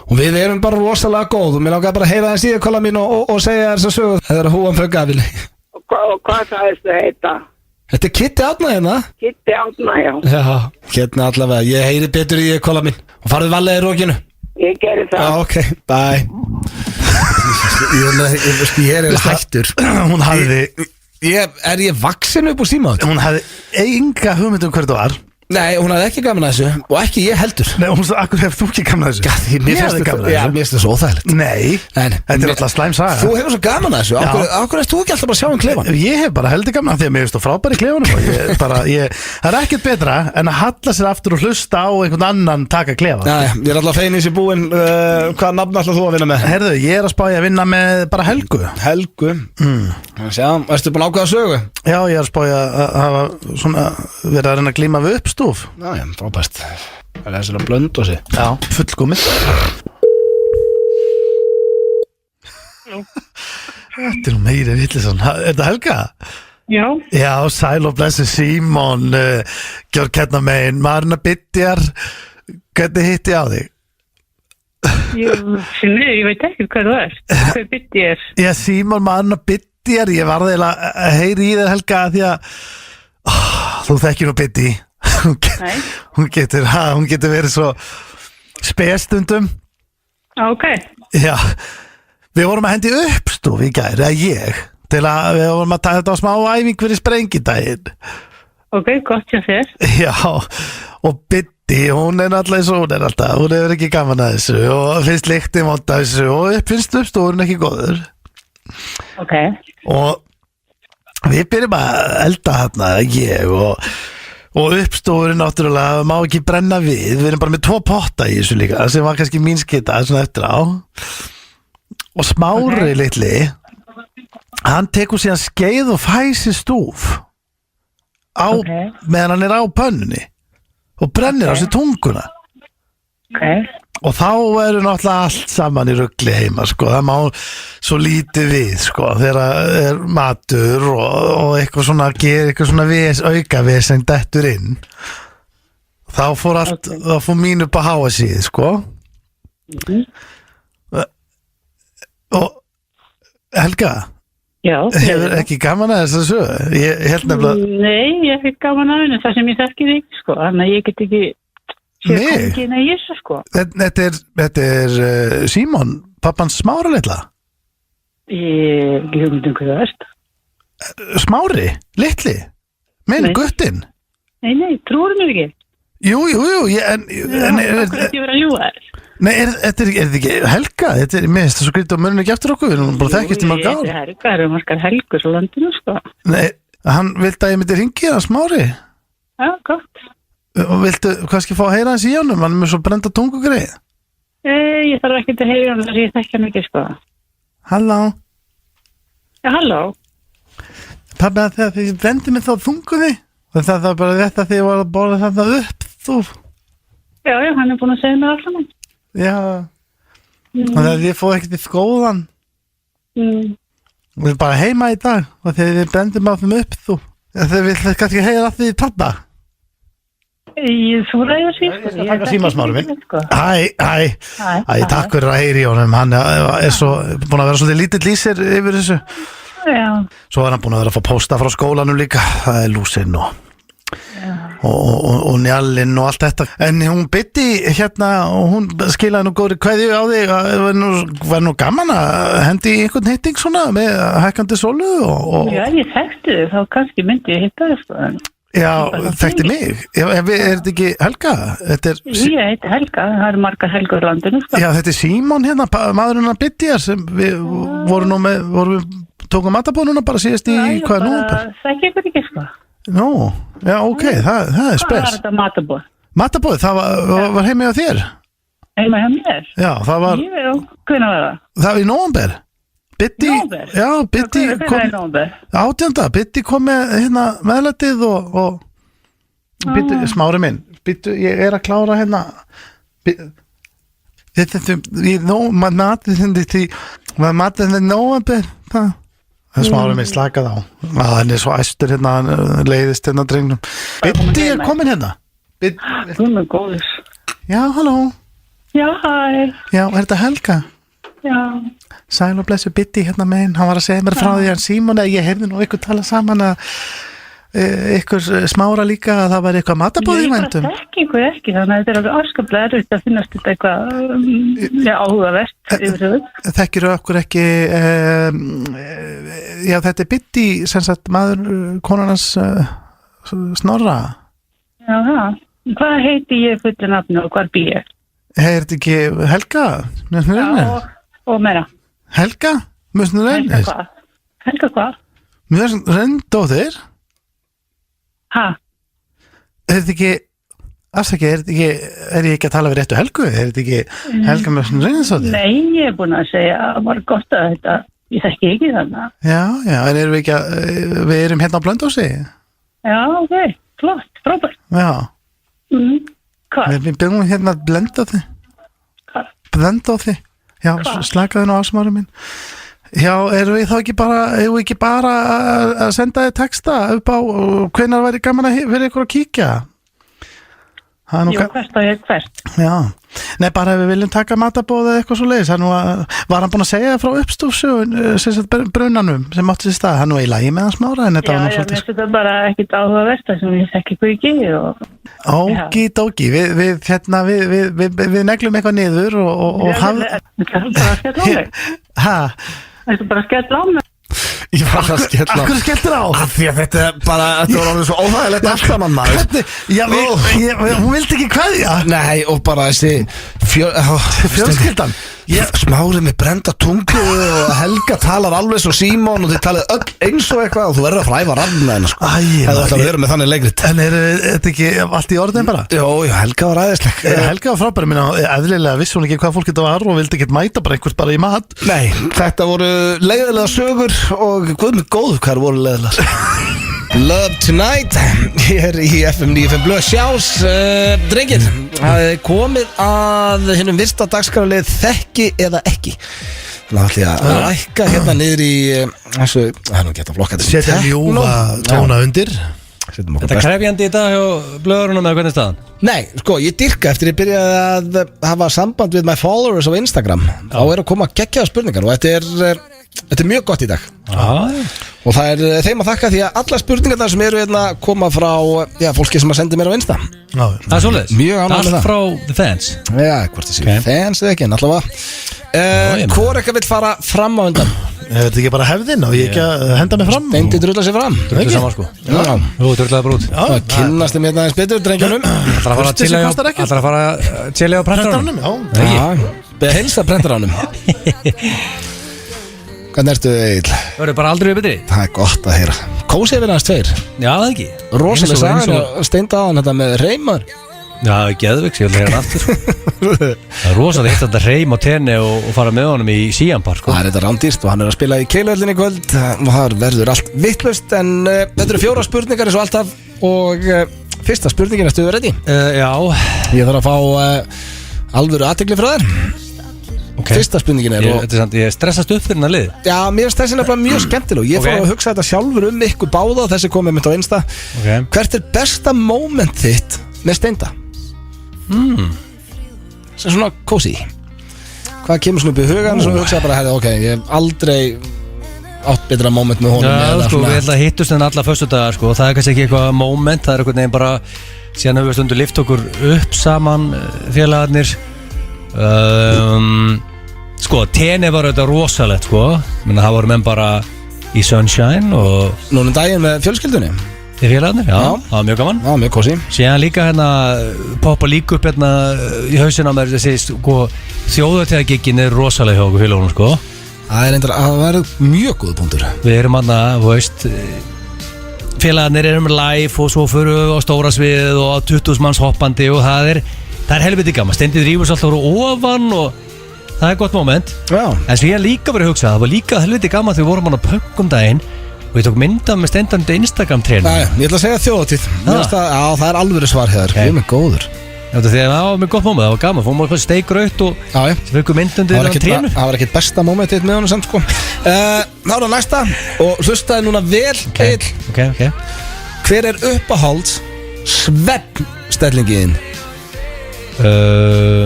Og við erum bara rosalega góð og mér langar bara að heyra það síðan, Kolla mín, og segja þess að sögu þegar húan fögg afili. Og hvað sagðist þau heita? Þetta Kitti Átna hérna. Kitti Átna, já. Já, hérna allavega, ég heyri betur í Kolla mín og farðu varlega í rokinu. Ég geri það. Já, ok, bye. Ég hættur. Hún hafði Er ég vaksin upp úr símaður? Hún hafði enga hugmynd hver það var. Nei, hún hafði ekki gaman að þessu og ekki ég heldur. Nei, hún sagði, akkur hefur þú ekki gaman að þessu? Mér finnst þetta svo óþægilegt. Nei, þetta er alltaf slæm saga. Þú hefur svo gaman að þessu, akkur erst þú ekki alltaf bara að sjá klefann? Ég hef bara heldur gaman að því að mér finnst þú frábær í klefanum. Það er ekkert betra en að halla sér aftur og hlusta á einhvern annan taka klefa. Ég er alltaf fegin í þessi búinn, hvaða nafn ætlar þú að vinna með? Herðu, ég er að spá ég að vinna með bara Helgu. Erstu búin ákveða sögu? Já, ég er að spá ég að hafa verið að reyna að glíma við uppstúf. Já, frábært. Það er þessar að blönda sig. Já, fullkomið. Þetta er nú meiri villisann. Er þetta Helga? Já. Já, sæl og blessi Símon, gjör hérna megin, Marina Bittjar, hvernig hitti ég á þig? Ég veit ekki hvað þú ert. Hvað Bittjar? Já, Símon, Marina Bittjar, ég var eiginlega að heyri í þér Helga því að þú þekkir nú Bitti. Hún getur verið svo spestundum. Ok. Já, við vorum að hendi uppstúf í gær, eða ég, til að við vorum að taka þetta á smá æfing fyrir sprengidaginn Ok, gott hjá þér. Já, og Biddi, hún er alltaf eins og hún er alltaf, hún hefur ekki gaman að þessu og finnst lyktin vont að þessu og finnst uppstofurinn ekki góður. Ok. Og við byrjum að elda þarna, ég og uppstofurinn náttúrulega má ekki brenna við erum bara með 2 potta í þessu líka sem var kannski mín skita svona eftir á og Smári litli, hann tekur síðan skeið og fæsi stúf meðan hann er á pönnunni og brennir á sér tunguna. Og þá verður náttúrulega allt saman í rugli heima sko. Það má svo lítið við sko, þegar er matur og eitthvað svona gerir eitthvað svona aukavesen dettur inn. Þá fór mín upp að háa síð sko. Og Helga, hefur ekki gaman að þess að sögu? Ég held nefnilega... Nei, ég hef ekki gaman að henni, það sem ég þekki ekki, sko. Þannig að ég get ekki sér kongin að ég sko. Þetta er Símon, pappans Smára litla? Ég ekki hugmynd hvað það veist. Smári? Litli? Meina guttinn? Nei, trúur mér ekki. Jú, en... Hvað er þetta að ljúga þér? Nei, þetta er ekki Helga, þetta er minnst, það svo skrítið á mörgum ekki eftir okkur, við erum bara þekkist í mörg ár. Þetta er Helga, það eru margar Helgur á landinu, sko. Nei, hann vildi að ég myndi hringi hann Smári. Já, gott. Og viltu kannski fá að heyra hans í honum, hann er með svo brenda tungugreið. Ég þarf ekki að heyra hann þar ég þekki hann ekki, sko. Halló. Já, halló. Pabbi, þegar þið brendi mig þá tunguði, það var bara þetta þegar ég var að borða þetta upp, þú. Já, hann er búin að segja mig alls saman. Já, og þegar ég fóð ekkert í skólan við bara heima í dag og þegar við brendum á þeim upp þú, þegar við kannski heyra því pappa Þú ræður sín Ég taka símasmáru minn Æ, takk fyrir að heyri í honum hann er svo búin að vera svolítið lítill í sér yfir þessu Svo er hann búin að vera að fá pósta frá skólanum líka það er lúsinn og njallinn og allt þetta en hún bytti hérna og hún skilaði nú góðri kveðju á þig var nú gaman að hendi í einhvern hitting svona með hækkandi sólu Já, ég þekkti þig, þá kannski myndi ég hitta þig sko Já, þekkti mig er þetta ekki Helga? Ég heiti Helga, það eru margar Helgur í landinu sko Já, þetta er Símon hérna, maðurinn að bytti hér sem við tókum matabónuna bara síðast í hvað nú? Það ekki ykkur ekki sko Nú, já, ok, það er spes. Hvað var þetta matabóð? Matabóð, það var heima hjá þér? Heima hjá mér? Já, það var... Já, hvernig var það? Það var í nóvember. Biddi... Nóvember? Já, Biddi kom... Hvernig er nóvember? 18. Biddi kom með hérna meðlætið og... Biddi, Smári minn, Biddi, ég er að klára hérna... Matið í nóvember, það... Smári minn slakað á hann er svo æstur hérna hann leiðist hérna drengnum Biddi er komin hérna Hún er góðis Já, halló Já, hæ Já, er þetta Helga? Já Sæl og blessu Biddi hérna megin hann var að segja mér frá því hann Símon ég heyrði nú ykkur tala saman að ykkur Smára líka að það var eitthvað matabóð í vændum Ég þekki ykkur ekki þannig að þetta er alveg afskaplega erfitt að finnast þetta eitthvað áhugavert yfir þau Þekkirðu okkur ekki já þetta er Biddi sem sagt maður konarnas Snorra Já það, hvað heiti ég fullu nafnu og hvar bý ég? Heyrði ekki Helga? Já og meira Helga? Helga hvað? Helga hvað? Mjög reyndóðir Hæ? Er þetta ekki afsakið, er ég ekki að tala við réttu Helgu? Er þetta ekki Helga með svona reynsóðir? Nei, ég er búin að segja að það var gott að þetta ég þekki ekki þannig Já, en erum við ekki að við erum hérna á Blönduósi Já, ok, flott, frábært Já Hvað? Við byrjum hérna að blenda þig Hvað? Blenda þig Já, slakaði nú á Smári minn Já, erum við þá ekki bara að senda þig texta upp á hvenær væri gaman að vera ykkur að kíkja? Jú, hvert á ég hvert? Já, nei bara ef við viljum taka matabóð eða eitthvað svo leiðis, var hann búin að segja frá uppstúfsu brunanum sem átti sér stað, hann var í lagi með hans Smára en þetta var nú svolítið. Já, ég veist þetta bara ekkit áhugavert sem ég þekki ykkur ekki Ókidóki, við neglum eitthvað niður og Það er bara að skella á mig Hæ? Það er bara að skella á mig Ég var að skella á. Akkur skelltir á? Af því að þetta er bara, þetta var alveg svo óþægilegt allt saman maður. Hún vildi ekki kveðja. Nei, og bara þessi Fjölskyldan. Smári með brenda tungu og Helga talar alveg svo Símon og þið talið öll eins og eitthvað og þú verður að fræfa ranna hennar sko. Það ætla að vera með þannig leikrit. En er þetta ekki allt í orðin bara? Jó, Helga var æðisleg. Helga var frábæri, minna, eðlilega vissi hún ekki hvað fólk þetta var og vildi ekki mæta bara einhvert bara í mat. Nei, þetta voru leiðilega sögur og guð mig góð hvað voru leiðilega. Love Tonight hér í FM 95 Blöð. Sjás, drengir, það er komið að hinnum virta dagskráralið þekki eða ekki. Þannig að ætla ég að lækka hérna niður í þessu, það er nú gett að flokka þetta. Setja ljúfa tóna undir. Þetta er krefjandi í dag hjá blöðurunum eða hvernig staðan? Nei, sko, ég dyrka eftir ég byrjaði að hafa samband við my followers á Instagram. Þá er að koma geggjaða spurningar og þetta er mjög gott í dag. Og það er þeim að þakka því að alla spurningarna sem eru hérna koma frá fólki sem að sendi mér á Insta. Það er svoleiðis? Mjög ánægður með það. Allt frá the fans? Já, hvort það séu fans eða ekki, en allavega hvor eitthvað vill fara fram á undan? Er þetta ekki bara hefðin og ég ekki að henda mig fram? Steindi drulla sig fram. Drulla saman sko. Jú, drullaði bara út. Það kynnast þeim hérna aðeins betur, drengjanum. Það að fara að chilla á prentaránum? Já. Beða heilsa prentaránum. Hvernig ertu, Egill? Það verður bara aldrei við betri. Það er gott að heyra. Kósið við hans tveir. Já, það ekki. Rosalega sagan og Steindi á hann þetta með reymar. Já, geðviks, ég vil heyra hann aftur. Það er rosalega hitt að þetta reym á tenni og fara með honum í Síanpark sko. Það er þetta rándýrt og hann er að spila í Keilhöllinni í kvöld og það verður allt vitlaust. En þetta eru 4 spurningar eins og alltaf. Og fyrsta spurningin, ertu ready? Já. Ég þarf að fá alvöru athygli frá þér. Okay. Fyrsta spurningin er Ég stressast upp fyrir hennar lið. Já, mér finnst þessi nefnilega mjög skemmtileg. Ég fór að hugsa þetta sjálfur ykkur báða. Þessi komið mitt á Insta. Hvert er besta moment þitt með Steinda? Sem svona cozy. Hvað kemur svona upp í hugan? Svo hugsa bara, ok, ég hef aldrei átt betra moment með honum. Já, sko, við ætla að hittust en alla föstudagar sko. Það er kannski ekki eitthvað moment. Það er einhvern veginn bara síðan höfum við stundu lyft okkur upp saman félagarnir. Sko, tenni var þetta rosalegt sko. Menna það voru menn bara í Sunshine og núna daginn með fjölskyldunni í félagarnir, já, það var mjög gaman. Já, mjög cozy. Síðan líka hérna poppa líka upp hérna í hausinn á mér þessi sko, þjóðatíðargiggin er rosalega hjá okkur félagunum sko. Það er einnig að vera mjög góð punktur. Við erum hérna, þú veist, félagarnir erum live og svo fyrir við á stóra sviðið og á 20 manns hoppandi og það er helviti gaman. Steindið rífur alltaf úr ofan og það er gott moment. Já. En svo ég líka verið að hugsa, það var líka helviti gaman þegar við vorum á pökkum daginn og ég tók mynda með Steindandi Instagram-trénu. Ég ætla að segja þjóðatíð. Já, það er alvöru svar hér. Við erum góður. Þegar það var með gott moment, það var gaman. Fórum við steikraut og fengum myndandi á trénu. Það var ekkert besta momentið með honum samt sko. Þá er það næsta og hlustaði núna vel. Okay. Hver er uppáhalds svefnstellingin?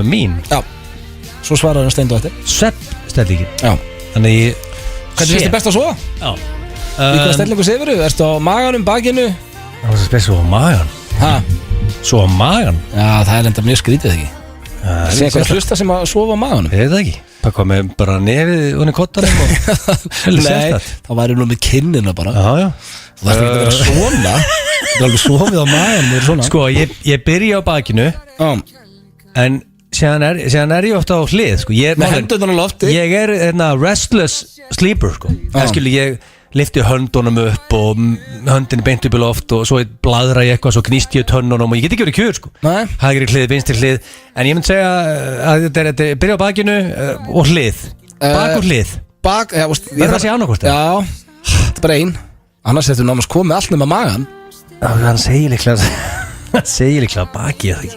Mín? Já. Svo svaraði hann Steindu eftir. Svefnstellingin? Já. Þannig ég... Hvernig finnst þið best að sofa? Já. Í hvað stellingu sefur þú? Ertu á maganum, bakinu? Það var spes svo á magan. Hæ? Svo á magan? Já, það er enda mjög skrítið ekki. Það er eitthvað hlusta sem að sofa á maganum. Ég veit það ekki. Það kom með bara nefið unni kottanum og... Nei, það væri nú með kinnina bara. Já. Og það er ekki að vera svona. Það er alveg sofið á maganum svona. Sko, ég byrja á bakinu. En síðan er ég ofta á hlið sko. Með hendurnar á lofti. Ég er restless sleeper sko. Ég lifti höndunum upp og höndin beint upp í loft og svo bladra ég eitthvað, svo knýst ég tönnunum og ég get ekki verið kjör sko. Hægri hlið, vinstri hlið. En ég myndi segja að þetta er byrja á bakinu og hlið. Bak og hlið. Verður það sé annarkvort? Já, þetta er bara ein. Annars þetta náttúrulega komið allt nema magan. Hann segir líklega baki eða ekki.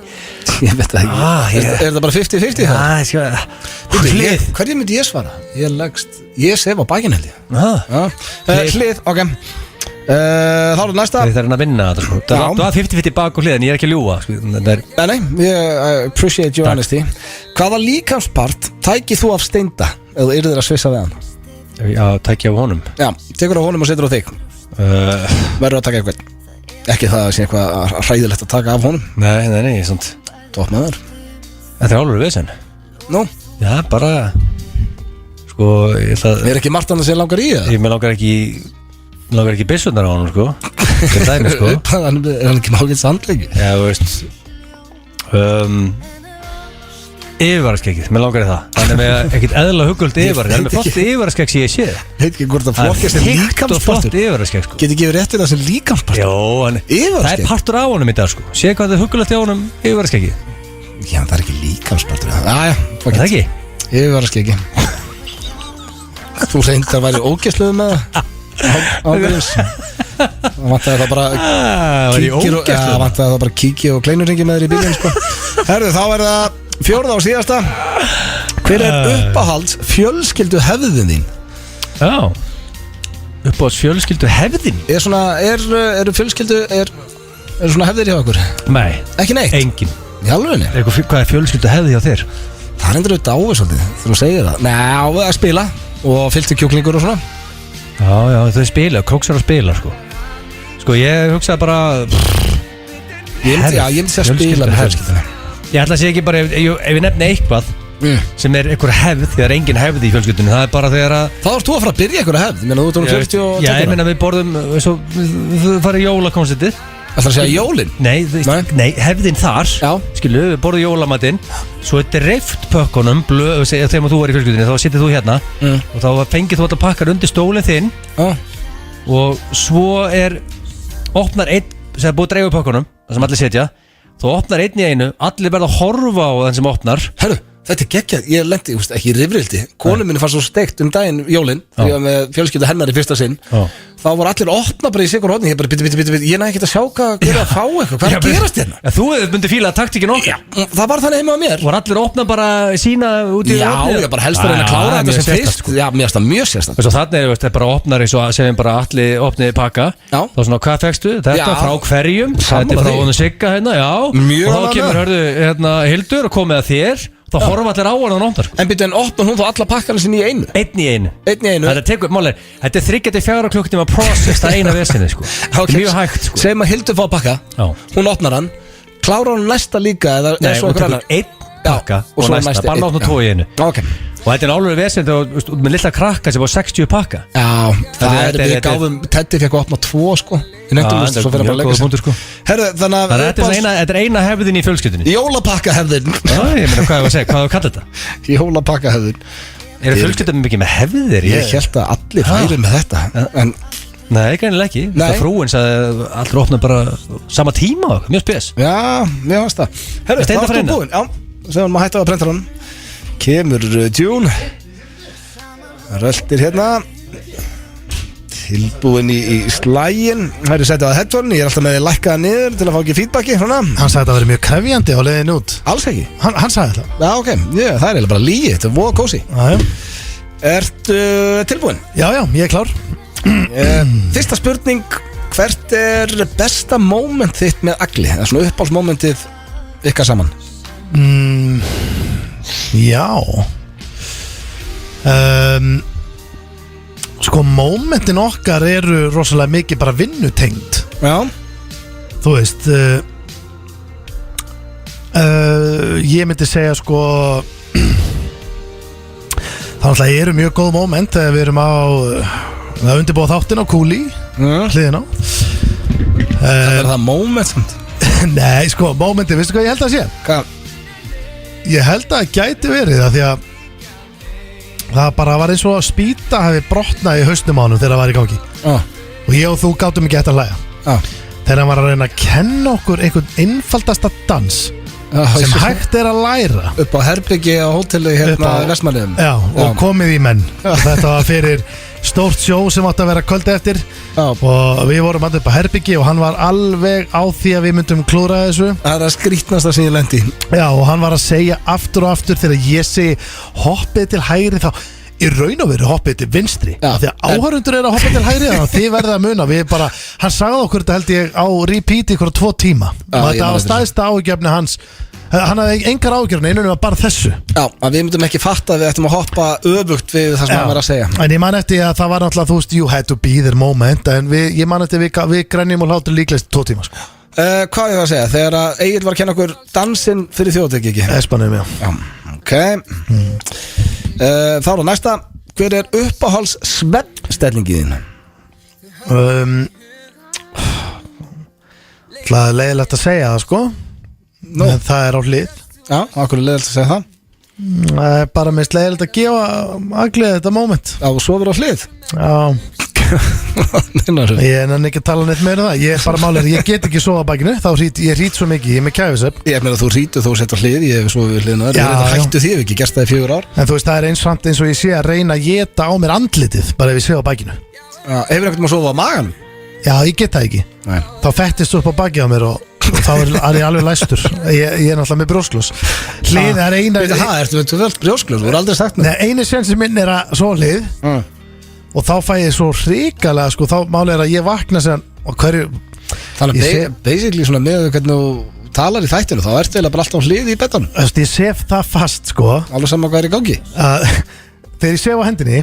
Ég veit það ekki. Er það bara 50-50 það? Hlið. Hverju myndi ég svara? Ég sef á bakinu held ég. Hlið, ok. Þá er það næsta. Það er að vinna þetta sko. Það var 50-50 bak og hlið en ég er ekki að ljúga. Nei, ég appreciate your honesty. Hvaða líkamspart tækið þú af Steinda eða þú yrðir að svissa við hann? Já, tækja á honum. Já, tekur á honum og setur á þig. Verður að taka eitthvað. Ekki það að sé eitthvað hræðilegt að taka af honum. Nei, svona Topp með þar. Þetta er alveg vesen. Nú? Já, bara Sko, Er ekki margt annað sem langar í það? Mér langar ekki byssunar á hann, sko. Þetta er dæmi, sko. Hann er ekki máginn sandleiki. Já, þú veist Yfirvaraskegið, mér langar í það. Þannig með ekkert eðla hugult yfirvara. Það er með flott yfirvaraskegg sem ég sé. Heit ekki hvort það flokkast sem líkamspartur. Flott yfirvaraskegg, sko. Geti ekki verið rétt við það sem líkamspartur? Jó, það er partur á honum í dag, sko. Sé hvað það er hugulegt á honum yfirvaraskegið. Já, það er ekki líkamspartur. Jájá, það ekki? Yfirvaraskeggi. Þú reyndar að væri ógeðsluðu með það ábyrjus. Það vantaði það bara kíki og kleinurringi með þér í bílinn, sko. Herðu, þá er það 4. og síðasta. Hver er uppáhalds fjölskyldu hefðin þín? Já, uppáhalds fjölskyldu hefðin? Eru fjölskyldu svona hefðir hjá okkur? Nei, ekki neitt? Engin. Í alvörinni? Hvað er fjölskyldu hefði hjá þér? Það er endur auðvitað ávið svolítið þegar þú segir það. Nei, að spila og fylgtu kjúklingur og svona. Já, þau spila, króksar að spila, sko. Sko, ég hugsaði bara Ég myndi að spila með fjölskylduna. Ég ætla að segja ekki bara, ef ég nefni eitthvað sem er einhver hefð, því það er engin hefð í fjölskyldunni, það er bara þegar að þá ert þú að fara að byrja einhverja hefð, ég meina þú ert um 40 og 20. Já, ég meina við borðum, við farum jólakonstitið. Það að segja jólin? Nei, hefðin þar, skilu, við borðum jólamatinn, svo er dreift pökkunum, þegar þú var í fjölskyldunni, þá sittir þú hérna og þá fengið þú alltaf pakkar undir stólinn þinn og svo opnar einn, sem er búið að dreifa pökkunum, það sem allir setja. Þú opnar einn í einu, allir verða að horfa á þann sem opnar. Herru, þetta er geggjað, ég lendi, ekki í rifrildi. Konu minni fannst svo steikt daginn jólin, þegar ég var með fjölskyldu hennar í fyrsta sinn. Þá var allir að opna bara í sigur hodni. Ég bara, ég næði ekki að sjá hvað gera að fá eitthvað. Hvað er að gerast hérna? Þú myndi fíla taktíkin okkar. Það var þannig heima á mér. Var allir að opna bara sína út í Já, ég bara helst að reyna að klára þetta sem fyrst. Já, mér finnst það mjög sérstakt. Svo þannig er það bara opnar eins og segjum bara allir opniði pakka. Þá svona, hvað fékkstu? Þetta frá hverjum? Þetta frá honum Sigga hérna, já. Og þá kemur, hörðu, Hildur og komið að þér. Þá horfum allir á hann og nóndar. En byrju, en opnar hún þá alla pakkana sinni í einu? Einn í einu. Þetta tekur, málega, þetta er 3-4 klukkutíma process, það eina vesinni, sko. Mjög hægt, sko. Segjum að Hildur fá pakka, hún opnar hann, klárar hún næsta líka, eða nei, hún tekur einn pakka og næsta, bara náttúrulega 2 í einu. Okay. Og þetta er alveg vesend með lilla krakka sem var 60 pakka. Já, við gáðum, Teddy fekk að opna 2, sko. Ég nefndum þess að svo fyrir að leggja sér. Herru, þannig að þetta er eina hefðin í fjölskyldunni. Jólapakka hefðin. Já, ég meina hvað ég var að segja, hvað þú kallar þetta? Jólapakka hefðin. Eru fjölskyldunni mikið með hefðir? Ég held að allir færi með þetta. Nei, greinilega ekki. Það frúin sagði allir opna bara sama tíma, mjög spes. Já, mér fannst það. Herru, þá ertu búinn. Já, segjum maður hætti á að prenta hann. Kemur June. Röltir hérna. Tilbúin í slægin. Það er setjað að headphone. Ég er alltaf með því lækkaða niður til að fá ekki feedbacki svona. Hann sagði að það verið mjög krefjandi á leiðin út. Alls ekki. Hann sagði það. Já, ok, það er eiginlega bara lígi. Þetta er voða kósi. Ertu tilbúin? Já, ég er klár. Fyrsta spurning. Hvert er besta moment þitt með Agli? Það er svona uppáhaldsmomentið ykkar saman. Já. Sko, momentin okkar eru rosalega mikið bara vinnutengd. Já. Þú veist, ég myndi segja, sko, það náttúrulega eru mjög góð moment þegar við erum að undirbúa þáttin á Kúli, hliðina. Það er það moment samt? Nei, sko, momenti, veistu hvað ég held að sé? Hvað? Ég held að það gæti verið það, því að það bara var eins og að spýta hefði brotnað í hausnum á honum þegar það var í gangi. Og ég og þú gátum ekki eftir að hlæja. Þegar hann var að reyna að kenna okkur einhvern einfaldasta dans sem hægt er að læra upp á herbyggi á hóteli hérna í Vestmannaeyjum. Já, og komið í menn. Þetta var fyrir stórt sjó sem átti að vera kvöldi eftir. Og við vorum alltaf upp á herbyggi og hann var alveg á því að við myndum klúra þessu. Það er að skrítnasta sem ég lendi. Já, og hann var að segja aftur og aftur þegar ég segi hoppið til hægri, þá í raun og veru hoppið til vinstri. Því að áhörundur er að hoppa til hægri, þannig að þið verða að muna. Við bara, hann sagði okkur þetta held ég á repeat ykkur 2 tíma. Og þetta var stæðsta áhugjefni hans. Hann hafði engar áhugjefni, einhvern veginn var bara þessu. Já, að við myndum ekki fatta að við ættum að hoppa öfugt við það sem hann var að segja. En ég man eftir að það var náttúrulega, þú veist, you had to be there moment. En ég man eftir við grænjum og hlátur líklegst 2 tíma, sko. Hvað ég var að segja? Þegar að Egill var að kenna okkur dansinn fyrir þjóðatekki ekki? Espanum, já. Ok. Þá er það næsta. hver er uppáhalds svefnstellingin þín? Það er leiðilegt að segja það sko En það er á hlið Já, okkur er leiðilegt að segja það Það er bara mest leiðilegt að gefa Aglið þetta moment Já, og svo verður á hlið Já Ég nenni ekki að tala neitt meira það Ég er bara málega, ég get ekki sofa á bakinu Ég rít svo mikið, ég er með kæfisöfn Ég meina þú rítur, þú setur á hlið Ég hef svo við hliðina Já, hættu því, ef ekki gerst það í 4 ár En þú veist, það er eins og ég sé að reyna að geta á mér andlitið Bara ef ég sé á bakinu Já, hefur ekkert maður að sofa á magan? Já, ég get það ekki Nei. Þá fettist upp á bakið á mér og þá er ég alveg læstur Ég er náttúrulega með brjósklós Hlið er eina Ertu vel brjósklós, þú er aldrei sagt með Einu sensi minn er að svo hlið Og þá fæ ég svo hrikalega sko, þá máli er að ég vakna sér og hverju Þannig að basically svona með hvernig þú talar í þættinu þá ertu eiginlega bara alltaf á hlið í betanum Ég sef það fast sko Alveg saman hvað er í gangi Þegar ég sef á hendinni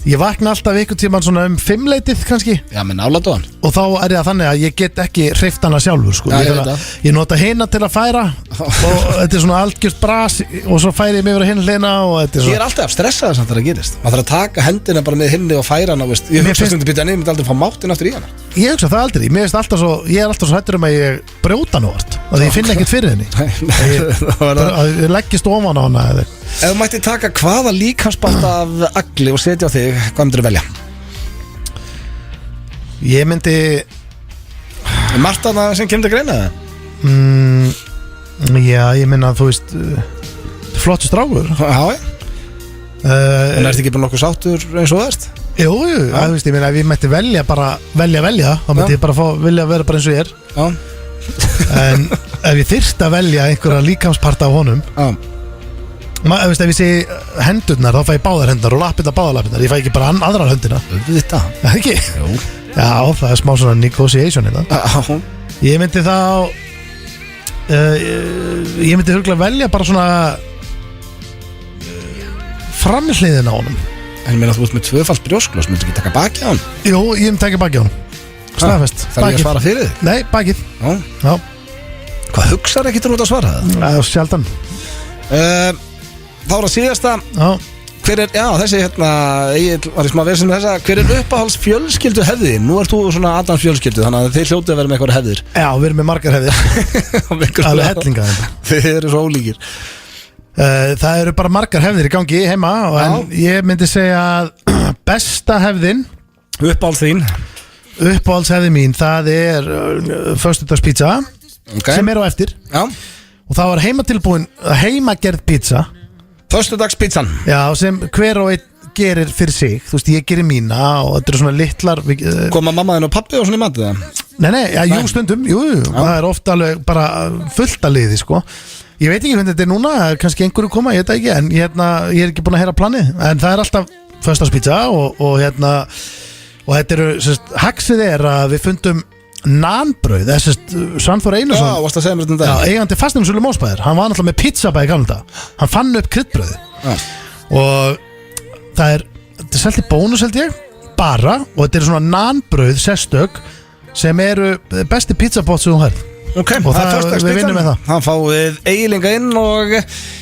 Ég vakna alltaf einhvern tímann svona 5-leitið kannski Já, menn álætuðan Og þá er það þannig að ég get ekki hreyft hana sjálfur sko. Já, ég nota hina til að færa Og þetta er svona algjört bras Og svo færi ég mig yfir að hina hlina Ég er alltaf stressaður samt þegar það gerist Maður þarf að taka hendina bara með hinni og færa hana Ég hugsa stundu býta niður, myndi aldrei fá máttin aftur í hana Ég hugsa það aldrei, ég er alltaf svo hættur að ég brjóta nú allt Og ég finn ekkert fyrir henni Ég leggist ofan á hana Ef þú mætti taka hvaða líkamsbátt af Agli og setja á þig, hvað myndir þú velja? Ég myndi Margt af það sem kemur til greina það? Já, ég minna að þú veist Flottur strákur Já, en ertu ekki bara nokkuð sáttur eins og það erst? Jú, það veist, ég minna ef ég mætti velja bara velja, þá myndi ég bara vilja vera bara eins og ég er En ef ég þyrst að velja einhverja líkamsparta af honum Ef ég segi hendurnar, þá fæ ég báðar hendurnar og báðar lappirnar, ég fæ ekki bara aðrar höndina Þetta? Ekki? Jú. Já, það er smá svona negotiation þetta Ég myndi þá Ég myndi huglega velja bara svona framhliðin á honum En ég meina þú ert með 2-falt brjósklós, myndu ekki taka bakið á hann? Jú, ég myndi taka bakið á hann Staðfest Þarf ég að svara fyrir þig? Nei, bakið Já. Hvað hugsaðu ekki til út að svara það? Það er sjaldan Þá er að síðasta Hver er, þessi Egill var í smá vesen með þessa Hver er uppáhalds fjölskyldu hefði? Nú ert þú svona Adams fjölskyldu Þannig að þið hljótið að vera með eitthvað hefðir Já, við erum með margar hefðir Alveg hellinga Þið eru svo ólíkir Það eru bara margar hefðir í gangi heima En ég myndi segja að besta hefðin Uppáhalds þín Uppáhalds hefði mín Það er föstudagspizza Sem er á eftir Og það var heimagerð pizza Föstudagspizzan Já, sem hver og einn gerir fyrir sig Þú veist, ég gerir mína og þetta eru svona litlar Koma mamma þinn og pappi og svona í matið það? Nei, jú, stundum, jú Það er ofta alveg bara fullt að liði, sko Ég veit ekki hvernig þetta er núna, kannski einhverju koma, ég veit ekki En ég er ekki búin að heyra planið En það er alltaf föstudagspizza og þetta eru, haxið er að við fundum nanbrauð, Svanþór Einarsson Já, varst að segja mér þetta Já, eigandi fasteignasölu Mósbæðir Hann var náttúrulega með pizzabæði gamla Hann fann upp kryddbrauði Og þetta er selt í bónus held ég Bara, og þetta eru svona nanbrauð sérstök Sem eru besti pizzabót sem þú hærð Ok, og við vinnum með það Hann fáið eiginlega inn og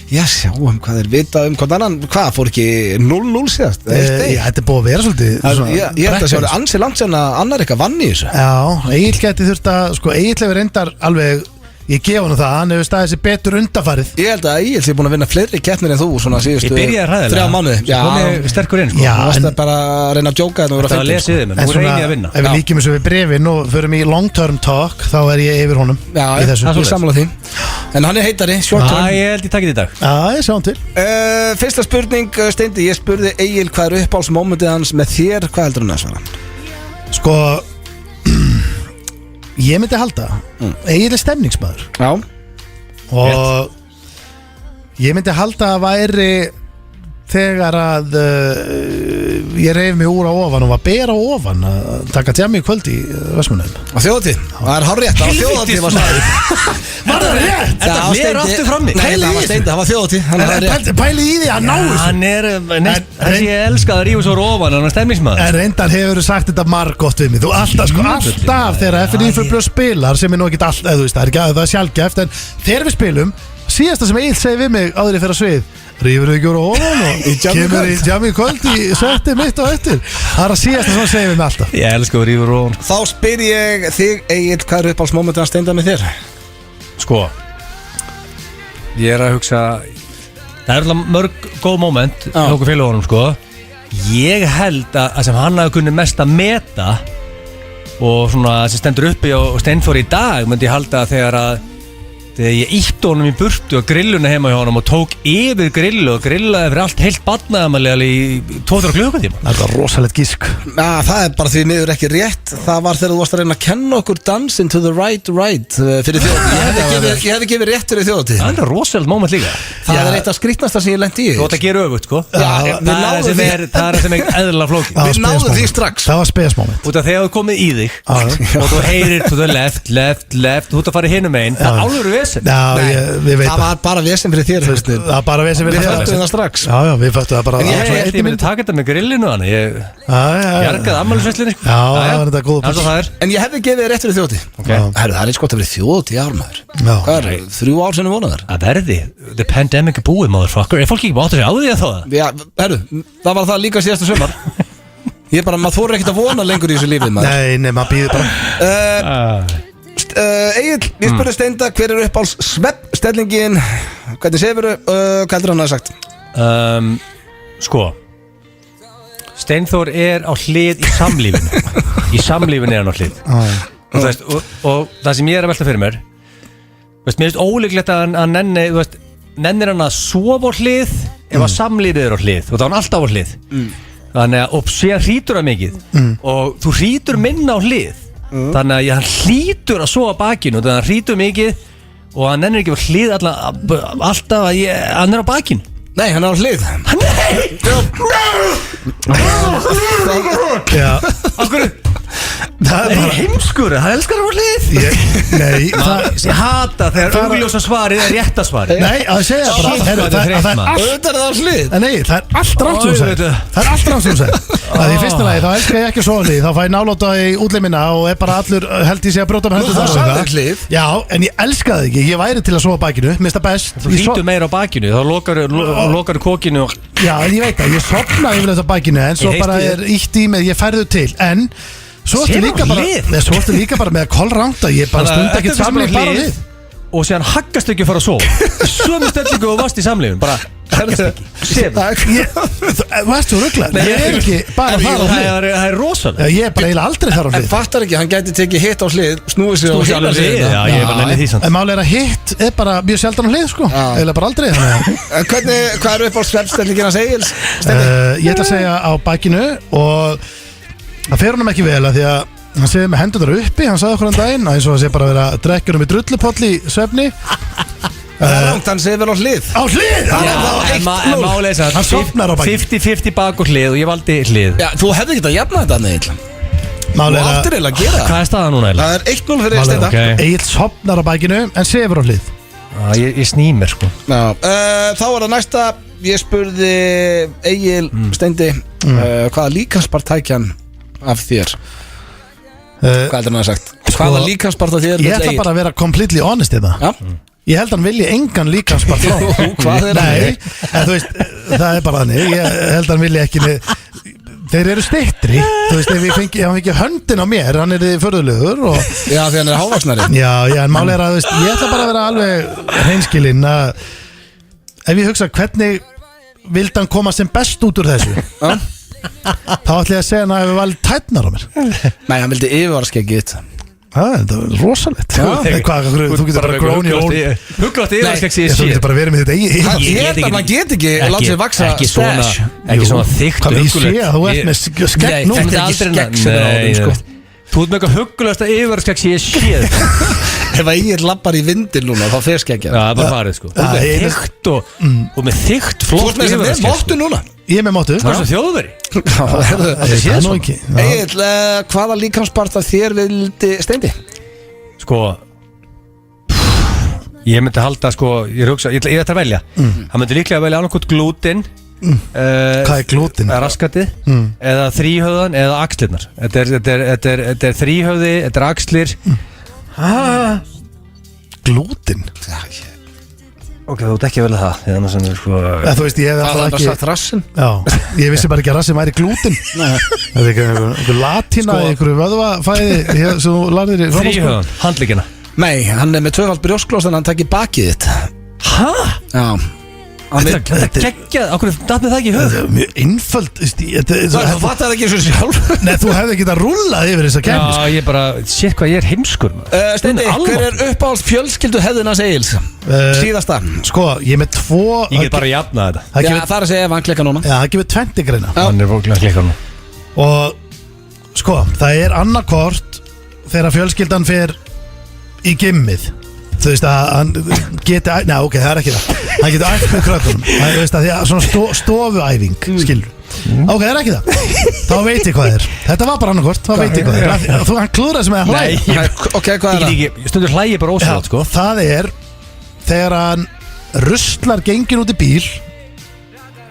sjáum hvað þeir vita hvað annan Hvað, fór ekki 0-0 síðast? Þetta er búið að vera svolítið Ég held að sjá ansi langt sen að annar eitthvað vann í þessu Já, Egill gæti þurft að Egill hefur reyndar alveg Ég gef hann það, hann hefur staðið sér betur undanfarið Ég held að Egill sé búin að vinna fleiri keppnir en þú svona síðustu 3 mánuði Já, komið sterkur inn Já, þú varst bara að reyna að djóka þetta og lesa yfir, menn þú reynið að vinna Ef við líkjum þessu við brefin og förum í long term talk þá er ég yfir honum Já, ég samla því En hann er heitari, short term Ég held ég takkið í dag Já, ég sjáum til Fyrsta spurning, Steindi, ég spurði Egill hvað er uppáhaldsmomentið hans með þér, hvað heldur hann að svara? Sko ég myndi halda Egill er stemningsmaður Já og ég myndi halda að væri þegar að ég reyf mig úr á ofan og var bera á ofan að taka tjami í kvöld í Vestmannaeyjum á þjóðatíð, það er hárrétt á þjóðatíð var það rétt? Þetta mér aftur frammi Nei, það var Steindi, það var þjóðatíð Pæli í því að ná þessu Hann er þessi elskað að rífa svo ofan hann er stemningsmaður En reyndar hefur þú sagt þetta margótt við mig Þú alltaf þegar FNÍ fyrir spilar sem er nú ekki alltaf, það er sjálfgeft en þegar við spilum síðasta sem Egill segi við mig áður ég fyrir að svið rífur ekki úr ofan og Í Jammy kemur kvöld. í Jammy kvöld í setti mitt og eftir. Það er að síðast sem segir við mig alltaf. Ég elska að rífur og Þá spyr ég þig, Egill, hvað er uppáhaldsmomentin að steinda með þér? Sko Ég er að hugsa Það er alltaf mörg góð moment Já. Nóku félagunum sko Ég held að sem hann hafi kunni mest að meta Og svona sem stendur uppi og Steinþór í dag myndi ég halda að þegar ég ítti honum í burtu og grilluna heima hjá honum og tók yfir grillu og grillaði fyrir allt heilt badnaðamælega í 2-3 klukkutíma. Það er rosalegt gísk. Það er bara því miður ekki rétt. Það var þegar þú varst að reyna að kenna okkur Dancing to the right fyrir þjóðatíð. Ég hefði gefið rétt fyrir þjóðatíð. Það er rosalega moment líka. Það er eitt af skrýtnasta sem ég lendi í. Þú ætti að gera öfugt sko. Já, við náðum því. Það er sem er eðlilega flókið. Það var Við náðum spes því moment. strax. Það var spes moment. Út af þegar þú komið í þig og þú heyrir to the left, þú ert að fara hinum einn. Það er álveru vesen. Já, við veit Það var bara vesen fyrir þér, Hraustnir. Það var bara við sem Við við föttum það strax. Já, við föttum það bara. En Ég held ég myndi taka þetta með grillinu hann. Ég bjargaði ammælisveislinni sko. Já, það var þetta góð Það er svo það er. En ég hefði gefið þér rétt fyrir þjóðatíð. Herru, það er eins gott að vera þjóðatíð ár, maður. Já. Hvað er, 3 ár sinni vonaðar? Að verði, the pandemic er búið motherfucker. Er fólk ekki búið átt að segja á því að þá það? Já, herru, það var það líka síðasta sumar. Ég bara, maður þorir ekkert að vona lengur í þessu lífið, maður. Nei, maður býður bara. Egill, ég spurði Steinda hver er uppáhalds sveppstellingin. Hvernig sefur hvað heldur hann að sagt? Sko Steinþór er á hlið í samlífinu. Í samlífinu er hann á hlið. Og, veist, og það sem ég er að velta fyrir mér veist, mér finnst ólíklegt að hann nennir hann að sofa á hlið ef að samlífið er á hlið og það er hann alltaf á hlið þannig að, og síðan hrýtur það mikið og þú hrýtur minna á hlið þannig að hann hlýtur að sofa bakinu þannig að hann hrýtur mikið og hann nennir ekki á hlið alltaf að hann er á bakinu. Nei, hann er á hlið. Já. Af hverju? Það er bara heimskur, það elskar á hlið. Nei, Ég hata þegar augljósa svarið er rétta svarið. Nei, að segja bara Shit, heyrðu, þetta er þreytt, það er maður. allt Auðvitað er það á hlið. Nei, það er allt rangt sem þú segir. Auðvitað. Það er allt rangt sem þú segir. Það í fyrsta lagi, þá elskar ég ekki að sofa hlið. Þá fæ ég nálóta í útlimina og er bara allur held í sig að brjóta með hendur Þú þar og sagðir eitthvað. hlið. Já, en ég elska það ekki. Ég væri til að sofa bakinu, minnst það best. Þú hrýtur meira á bakinu, þá lokar kokinu og Já, en ég veit það, ég sopna yfirleitt á bakinu en svo Ég bara heisti er ítt í með, ég færðu til. En svo ertu Sem á líka bara hlið? Nei, svo ertu líka bara með að kolrangta. Ég bara stund ekki samlíf bara á hlið. og síðan haggast ekki að fara að sofa sömu stellingu og varst í samlífun bara haggast ekki, sefur Þú ert svo rugglar. Ég er ekki bara þar á hlið. það er rosalega Ég er bara eiginlega aldrei þar á En hlið. fattar ekki, hann gæti tekið hitt á hlið, snúið sig á Snúið sig hina alveg við, hliðina. já, ég var nefnir því samt En máli er að hitt er bara mjög sjaldan á hlið sko. Eða bara aldrei þannig að En hvað er upp á sveppstellingin hans Egils? Ég ætla að segja á bakinu og það fer honum ekki vel að því að hann segir með hendur þar uppi, hann sagði okkur hann daginn að eins og það sé bara að vera að drekja um í drullupoll í svefni Það er langt, hann segir vel á hlið. Á hlið! En málið er Hann sofnar á það bakinu. 50-50 bak og hlið og ég valdi hlið Já, þú hefði ekki að jafna þetta, Egil. Máli Þú er áttir að eiginlega að gera það. Hvað er staðan núna eiginlega? Það er 1-0 fyrir Máli er Steinda. Ok. Egil sofnar á bakinu en sefur á hlið. Ég snýmir sko Já, þá er það næsta. Ég spurði Egil Steindi hvaða líkanspartækjan af þér. Hvað heldur hann að sagt? Hvaða líkanspart af þér? Ég ætla bara að vera completely honest í það. Já. Ég held hann vilji engan líkanspart frá. Hvað er hann? Nei, en þú veist, það er bara þannig. Ég held hann vilji ekki þeir eru styttri. Þú veist, ef hann fengi höndin á mér, hann er þið förðulegur og Já, því hann er hávaksnari. Já, en máli er að, þú veist, ég ætla bara að vera alveg hreinskilinn að ef ég hugsa hvernig vildi hann koma sem best út úr þessu þá ætla ég að segja hann að hefur valið tætnar á mér. Nei, hann vildi yfirvara skeggið þitt. Það er rosalegt. Þú getur bara gróni og Huglátt yfirskegsi þú getur bara verið með þetta Hann í get að maður get ekki látið sér vaksa ekki svona, stash. ekki svona þykkt Hvað ég sé að þú ert með skegg nú. þetta er ekki skegg sem er á þeim, sko. Þú ert með eitthvað huggulegasta yfirskegsi ég séð Ef að Egil lappar í vindin núna þá fer skeggja. Það er bara farið sko Þú ert með þykkt og með þykkt Þú ert flott með þess að við yfirskegsi máttu núna. Ég er með mótu. Það er svo þjóðveri Það er nú ekki. Egil, hvaða líkansparta þér vildi Steindi? Sko Ég myndi halda sko Ég ætla að velja Hann myndi líklega velja annarkot glútin Hvað er glútin? Raskatið Eða þríhöfðan eða axlirnar Þetta er þríhöfði Þetta er axlir Glútin? Ok, þú ert ekki vel að það Því annars er sko Þú veist, ég hef Það alltaf er bara ekki sagt rassin. Já, ég vissi bara ekki að rassin væri glúten Það er ekki einhver latína í einhverju vöðvafæði sem þú lærðir í framhaldsskóla. Þríhöfðan, handleggina Nei, hann er með tvöfald brjósklós en hann takir bakið þitt. Hæ? Já. Þetta geggjað, okkur dafnið það ekki í höf Þetta er mjög einföld Þú fattar ekki þessu sjálf. Nei, þú hefði ekki að rullað yfir þessa kemni Já, ég bara, sér hvað ég er heimskur Steindi, hver er uppáhalds fjölskyldu hefðina Egils? Síðasta. Sko, ég er með 2 Ég get bara jafnað þetta Það Já, gefur- það er að segja ef hann klikkar núna. Já, það gefur 20 greina Hann er fólklega klikkar nú Og sko, það er annarkort þegar fjölskyldan fer í gimmið. Þú veist að hann geti Nei, ok, það er ekki það. Hann geti æft með krökkunum. Þú veist að því að svona stofuæfing skilur. Ok, það er ekki það. Þá veit ég hvað það er. Þetta var bara annarkort, þá veit ég hvað það er. Þú hann klúðrar sem er að hlæja. Nei, Ok, hvað er ég það? get ekki, stundur hlægi bara ósvöld sko Það er þegar hann ruslar gengin út í bíl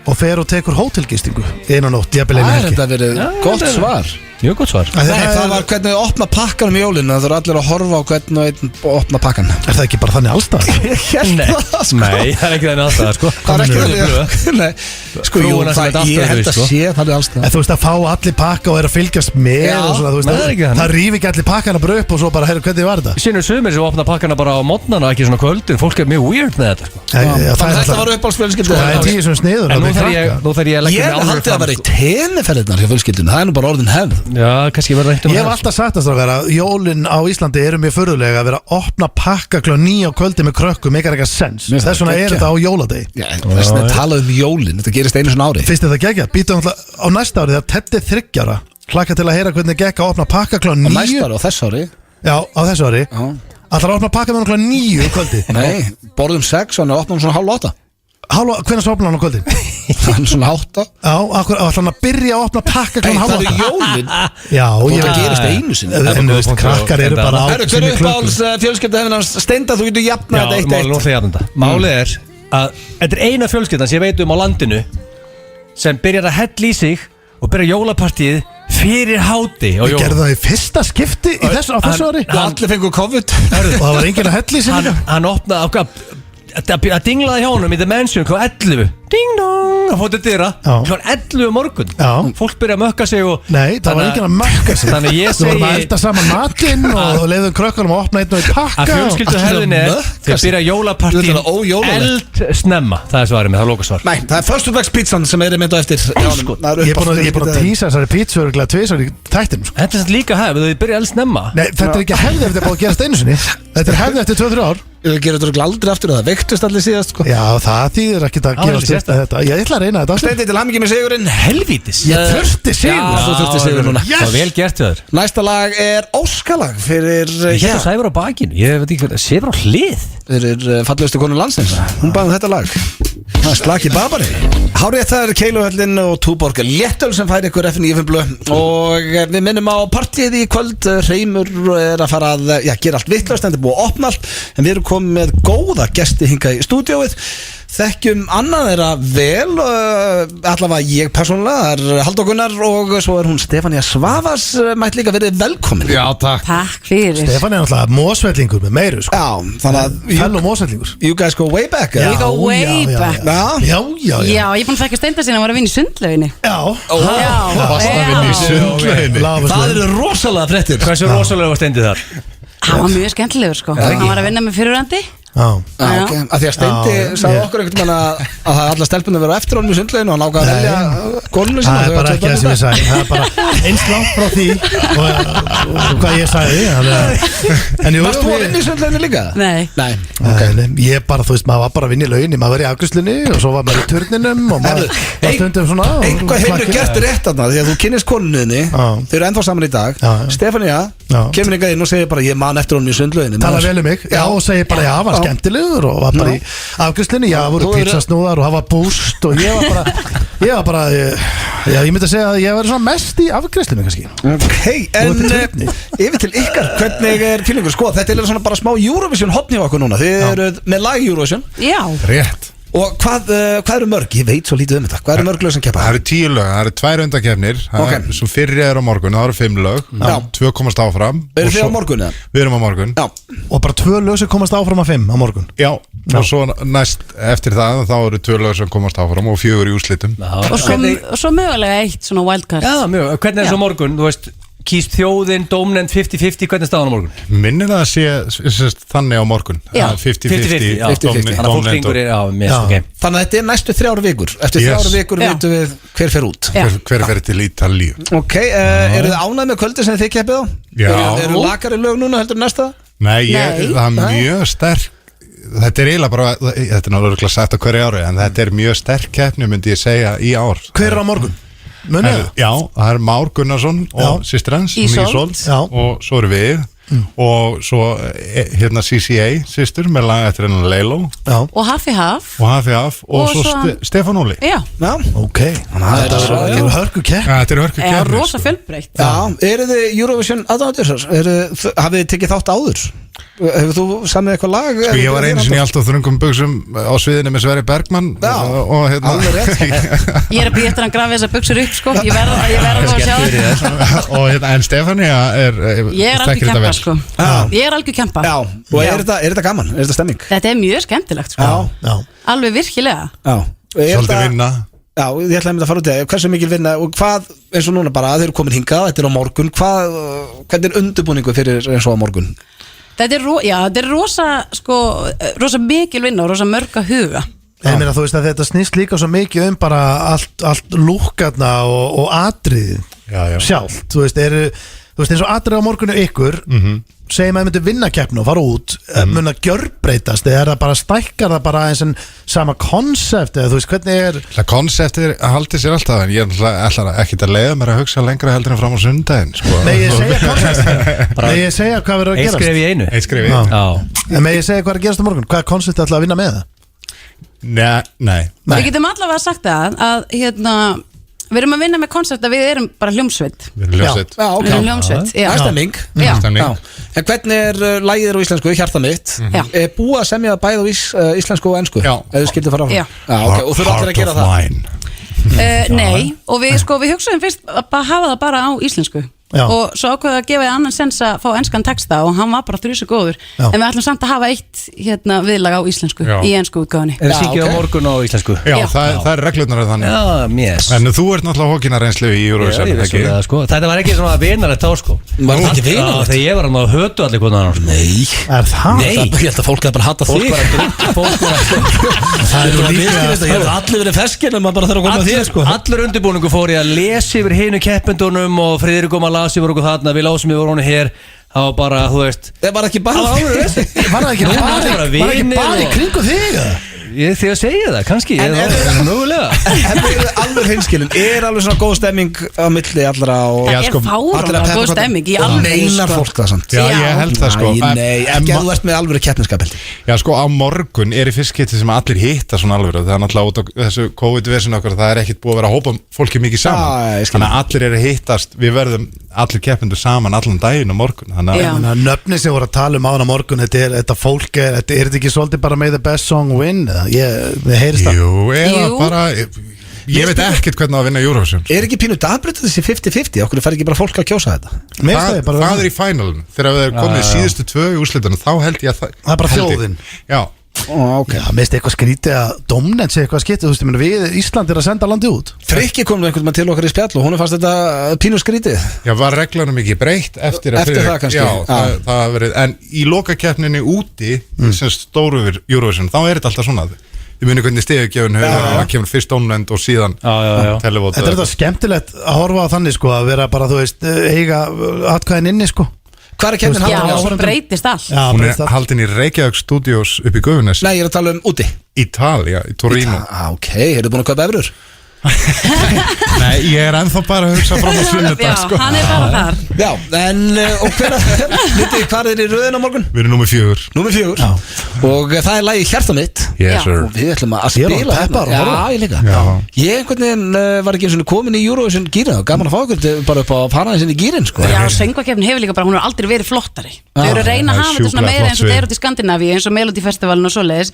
og fer og tekur hótelgistingu einu nótt, jafnvel einu Það er helgi. þetta verið gott svar. Mjög gott svar Nei, það var hvernig þau opna pakkan jólinn. Það eru allir að horfa á hvernig einn opna pakkan. Er það ekki bara þannig allstað? Ég held Nei, það, sko. nei, það er ekki þannig alltaf sko Það er ekki þannig. Nei, sko, jú, Frúina sem þetta alltaf ég held við, að sko. sé þannig alls En þú veist að fá allir pakka og er að fylgjast með Já, og svona, þú veist, það er ekki þannig. það rífi ekki allir pakkana bara upp og svo bara, heyrðu, hvernig var þetta? Sýnur sumir sem opna pakkana bara á mótnana ekki svona kvöldin, fólk er mjög weird með þetta sko. Já, það er Þetta alltaf- var uppáhaldsfjölskyldu. það er 10 sem sniður En nú þarf ég að leggja Ég mig alveg haldi að fram, vera í sko. teneferðirnar hjá fjölskyldunum. Það er nú bara orðin hefð. Já, kannski verður reynt Ég hef alltaf sagt að strákar að jólin á Íslandi eru mjög förðulega að vera að opna pakka kl. 9 á kvöldi með krökkum, ekki eitthvað sens. Mér finnst Þess vegna það er geggjað. þetta á jóladegi. Já, þess að tala um jólin. Þetta gerist einu svona ári. Fyrst þetta gegja, býtum alltaf á næsta ári þegar Teddi 3 ára hlakka til að heyra hvernig gekk að opna pakka kl. 9. Á næsta ári og þess ári. Já, á þessu ári. Ætlar að opna pakka með hann kl. 9 kvöldi. Nei, borðum 6 og hann er opnum svona hálf 8. Hvernig svo opna hann á kvöldi? Hann er svona 8. Já, ætlar hann að byrja að opna pakka kl. Nei, hálf það eru 8. jólin. Já, ég Það veit gerist einu sinni. En þú veist, krakkar eru bara á Hver sinni er uppáhalds fjölskyldu hefðina Steinda, þú getur jafnað Já, þetta 1-1. málið er jafnanda Málið er að þetta er eina fjölskyldan sem ég veit um á landinu sem byrjar að hella í sig og byrja jólapartíð fyrir háti á Við jólum gerðum það í fyrsta skipti á þessu ári Og allir fengur COVID. og það var enginn að hella í sig líka. Hann opnaði að dinglaði hjá honum í The Mansion kl. 11 Ding dong Hann fótið dyra Já. kl. 11 morgun Já. Fólk byrja að mökka sig og Nei, það var enginn að mökka sig. Þannig ég Þú vorum að segi elda saman matinn og leiðum krökkunum að opna einn og einn pakka að fjölskyldu hefðinni er mökka þegar sig. byrja jólapartíð Þetta er ójólalegt. eld snemma Það er svarið með, það er lókasvar Nei, það er föstudagspítsan sem er mynd á eftir. Ég er búin að tísa þessari pítsu örgulega tvisar í þættinum sko. Þetta er samt líka hefð, þau byrja eld snemma Nei, þetta er ekki hefði eftir að búið að gerast einu sinni. Þetta er hefði eftir 2-3 ár. Ég gerði þetta aldrei aftur og það veiktust allir síðast, sko. Já, það þýðir ekki að Alveg gerast sérstakt. þetta. Ég ætla að reyna þetta aftur. Steindi til hamingju með sigurinn. Helvítis Ég þurfti sigur. Já, þú þurfti sigur núna. Það var vel gert við þér Næsta lag er Óskalag fyrir Ég hérna sæfur á bakinu, ég veit ekki hvað Sæfur á hlið fyrir fallegustu konu landsins. Hún baði þetta lag. Það er Slaki Babari. Hárið það er Keiluhöllin og Túborg Léttöl sem fær ykkur F95 blöð. Og við minnum á partíið í kvöld. Hreimur er að fara að gera allt vitlaust, en þetta er búið að opna allt. En við erum komið með góða gesti hingað í stúdíóið. Þekkjum annað þeirra vel, allavega ég persónulega, það er Halldór Gunnar og svo er hún Stefania Svavas, mætt líka verið velkomin. Já, takk. Takk fyrir. Stefán er náttúrulega mósvellingur með meiru sko. Já, þannig að Fell og mósvellingur. you guys go way back. We go way back. Já. Já, já, já. Já, ég er búin að þekka Steinda síðan að var að vinna í sundlauginni. Já. Já, Varst að vinna í sundlauginni. Það eru rosalega fréttir. Hversu rosalega var steindið þar? Hann var mjög skemmtilegur sko. Hann var að vinna með fyrirrandi. Já. Já, ok, af því að Steindi sagði okkur einhvern veginn að það er alla stelpunum verið á eftir honum í sundleginu og hann ákvað að velja konuna sína. Það er bara ekki það sem ég sagði. Það er bara eins langt frá því og hvað ég sagði. En jú, Varst þú að vinna í sundleginu líka? Nei. Nei, ok. Ég bara, þú veist, maður var bara að vinna í lauginni. Maður var í afgjörslinni og svo var maður í turninum og maður var stundum svona. Eitthvað hefur gert rétt þarna því að þú kynnist konuninni. Þau eru ennþá saman í dag. Stefania kemur hingað inn og segir bara ég man eftir honum í sundleginu. Tala vel um mig. Já, og segir bara já, var skemmtilegur og var bara í afgjörslinni. Já, voru pizzasnúðar og það var búst og ég var bara já, ég myndi að segja að ég var svona mest í afgjörslinni kannski. Ok, en yfir til ykkar, hvernig er fílingur? Sko, þetta er svona bara smá Eurovision hotn hjá okkur núna. Þið eru með lag Eurovision. Já. Rétt. Og hvað eru mörg? Ég veit svo lítið þetta. Hvað eru mörg lög sem keppa? Það eru 10 lög, það eru 2 undankeppnir. Svo fyrri á morgun, það eru 5 lög. 2 komast áfram. Eru þið á morgun eða? Við erum á morgun. Já. Og bara 2 lög sem komast áfram að 5 á morgun. Já, og svo næst eftir það, þá eru 2 lög sem komast áfram og 4 í úrslitum. Og svo mögulega eitt svona wildcard. Já, mjög, hvernig svo morgun, þú veist kýst þjóðin, dómnend 50-50, hvernig staðan á morgun? Minnir það að sé þannig á morgun. 50-50. Þannig að fólk ringur Þannig að þetta næstu 3 vikur. Eftir 3 vikur veitum við hver fer út. Hver fer til Ítalíu. Ok, eru þið ánægð með kvöldi sem þið keppið á? Já. Eru lakari lög núna heldur næsta? Nei, það er mjög sterk. Þetta er eiginlega bara, þetta er náttúrulega sagt á hverju ári, en þetta er mjög sterk keppni, myndi ég segja, í ár. Hver á morgun? Já, það er Már Gunnarsson og systir hans Ísolt og svo eru við og svo hérna CCA systur með laga eftir hennar Leilo og Hafi Haf og svo Stefán Óli. Já, ok, þetta er hörku kepp. Þetta er hörku kepp. Rosa fjölbreytt. Já, eru þið Eurovision aðdáendur? Hafið þið tekið þátt áður? Hefur þú samið eitthvað lag? Sko ég var einu sinni í allt á þröngum buxum á sviðinu með Sverri Bergmann og hérna Ég er að býja eftir að hann grafi þessar buxur upp sko. Ég verð að sjá þetta. Og en Stefania Ég er algjör kempa sko. Ég er algjör kempa. Já, og er þetta gaman? Er þetta stemming? Þetta er mjög skemmtilegt sko. Alveg virkilega. Svolítið vinna. Já, ég ætlaði að fara út í það. Hversu mikil vinna og hvað, eins og núna bara þeir eru komin hingað, þetta er á morgun, hvernig er undirbúningu fyrir eins og á morgun? Þetta er rosa mikil vinna og rosa mörg að huga. Ég meina þú veist að þetta snýst líka svo mikið bara allt lúkkarna og atrið sjálft. Þú veist eins og atrið á morgunu ykkur segjum að þið myndu vinna keppni og fara út mun að gjörbreytast eða er það bara stækkar það bara eins en sama konsept eða þú veist hvernig er það konseptið haldið sér alltaf en ég ætla ekki að leiða mér að hugsa lengra heldur en fram á sundaginn sko. Nei ég segja konsept Nei ég segja hvað verður að gerast Eitt skref í einu Nei ég segja hvað er að gerast á morgun hvað er konceptið ætla að vinna með það? Nei Við getum allavega sagt það að við erum að vinna með koncept að við erum bara hljómsveit. Við erum hljómsveit. Það er stemming. En hvernig er lagið á íslensku, Hjarta mitt? Er búið að semja bæði á íslensku og ensku? Já. Ef þið skildið fara áfram? Já. Og þú allir að gera það? Nei, og við hugsaðum fyrst að hafa það bara á íslensku. Og svo ákveðu að gefa þið annan sens að fá enskan texta og hann var bara þrjusu góður en við ætlum samt að hafa eitt viðlag á íslensku í ensku útgáðinni. Er það sikið á morgun á íslensku? Já, það er reglurnar af þannig. En þú ert náttúrulega hókina reynslu í Eurovision, ekki? Þetta var ekki svona vinarlegt þá sko. Var það ekki vinarlegt? Þegar ég var hann á hötu allir konar hann. Nei. Er það? Nei. Ég held að fólk hefði bara hatað þig. Las yfir okkur þarna, við lásum yfir honum hér það var bara, þú veist það var ekki bara var ekki bara í kringu þig ég þegar segja það, kannski mögulega alveg hreinskilin, alveg svona góð stemming á milli allra og það fáránlega góð stemming í alveg meinar fólk það samt já, ég held það sko nei, ekki að þú ert með alveg keppniskap já, sko, á morgun í fyrst skipti sem allir hitta svona alveg það er náttúrulega út á þessu COVID-versinu okkar það er ekkit búið að vera að hópa fólki mikið saman þannig að allir hittast, við verðum allir keppendur saman allan daginn á morgun nöfni sem voru að tala um á morgun þetta fólk, er þetta ekki svolítið bara may the best song win við heyrist það jú, eða bara ég veit ekkert hvernig að vinna Eurovision er ekki pínu dagbreytt þessi 50-50 okkur fær ekki bara fólk að kjósa þetta það er í finalin þegar við erum komið í síðustu 2 í úrslitunum þá held ég að það er bara þjóðin já mest eitthvað skrítið að domnend sé eitthvað skrítið, þú veist, við Ísland er að senda landi út Frikki kom einhvern veginn til okkar í spjall og hún fannst þetta pínu skrítið já, var reglanum ekki breytt eftir það kannski já, það verið, en í lokakeppninni úti sem stóru yfir Eurovision, þá er þetta alltaf svona ég muni hvernig stegugjöfun það kemur fyrst domnend og síðan televót þetta er þetta skemmtilegt að horfa á þannig sko, að vera bara, þú veist, eiga atkvæðin inni sko hvað er keppnin já, það breytist allt hún er haldin í Reykjavík Studios upp í Gufunes nei, ég er að tala um úti Ítalía, í Torino ok, eru þið búin að kaupa evrur? Nei, ég er ennþá bara að hugsa fram á sunnudag Já, sko. hann er bara þar. Já, en og vitið hvað er í röðin á morgun? Við erum númer 4. Númer 4 og það er lagið Hjarta mitt Yes sir. og við ætlum að Ég er spila peppar hérna. og horfa. Já, ég líka Já. Ég einhvern veginn var ekki eins og komin í Eurovision gýra og gaman að fá okkur bara upp á að fara eins inn í gýrin sko. Já, söngvakefnin hefur líka bara, hún hefur aldrei verið flottari. Þau eru að reyna að það er hafa þetta svona sjúklega meira eins og flott þetta er út í Skandinavíu, eins og Melody Festivalin og svoleiðis.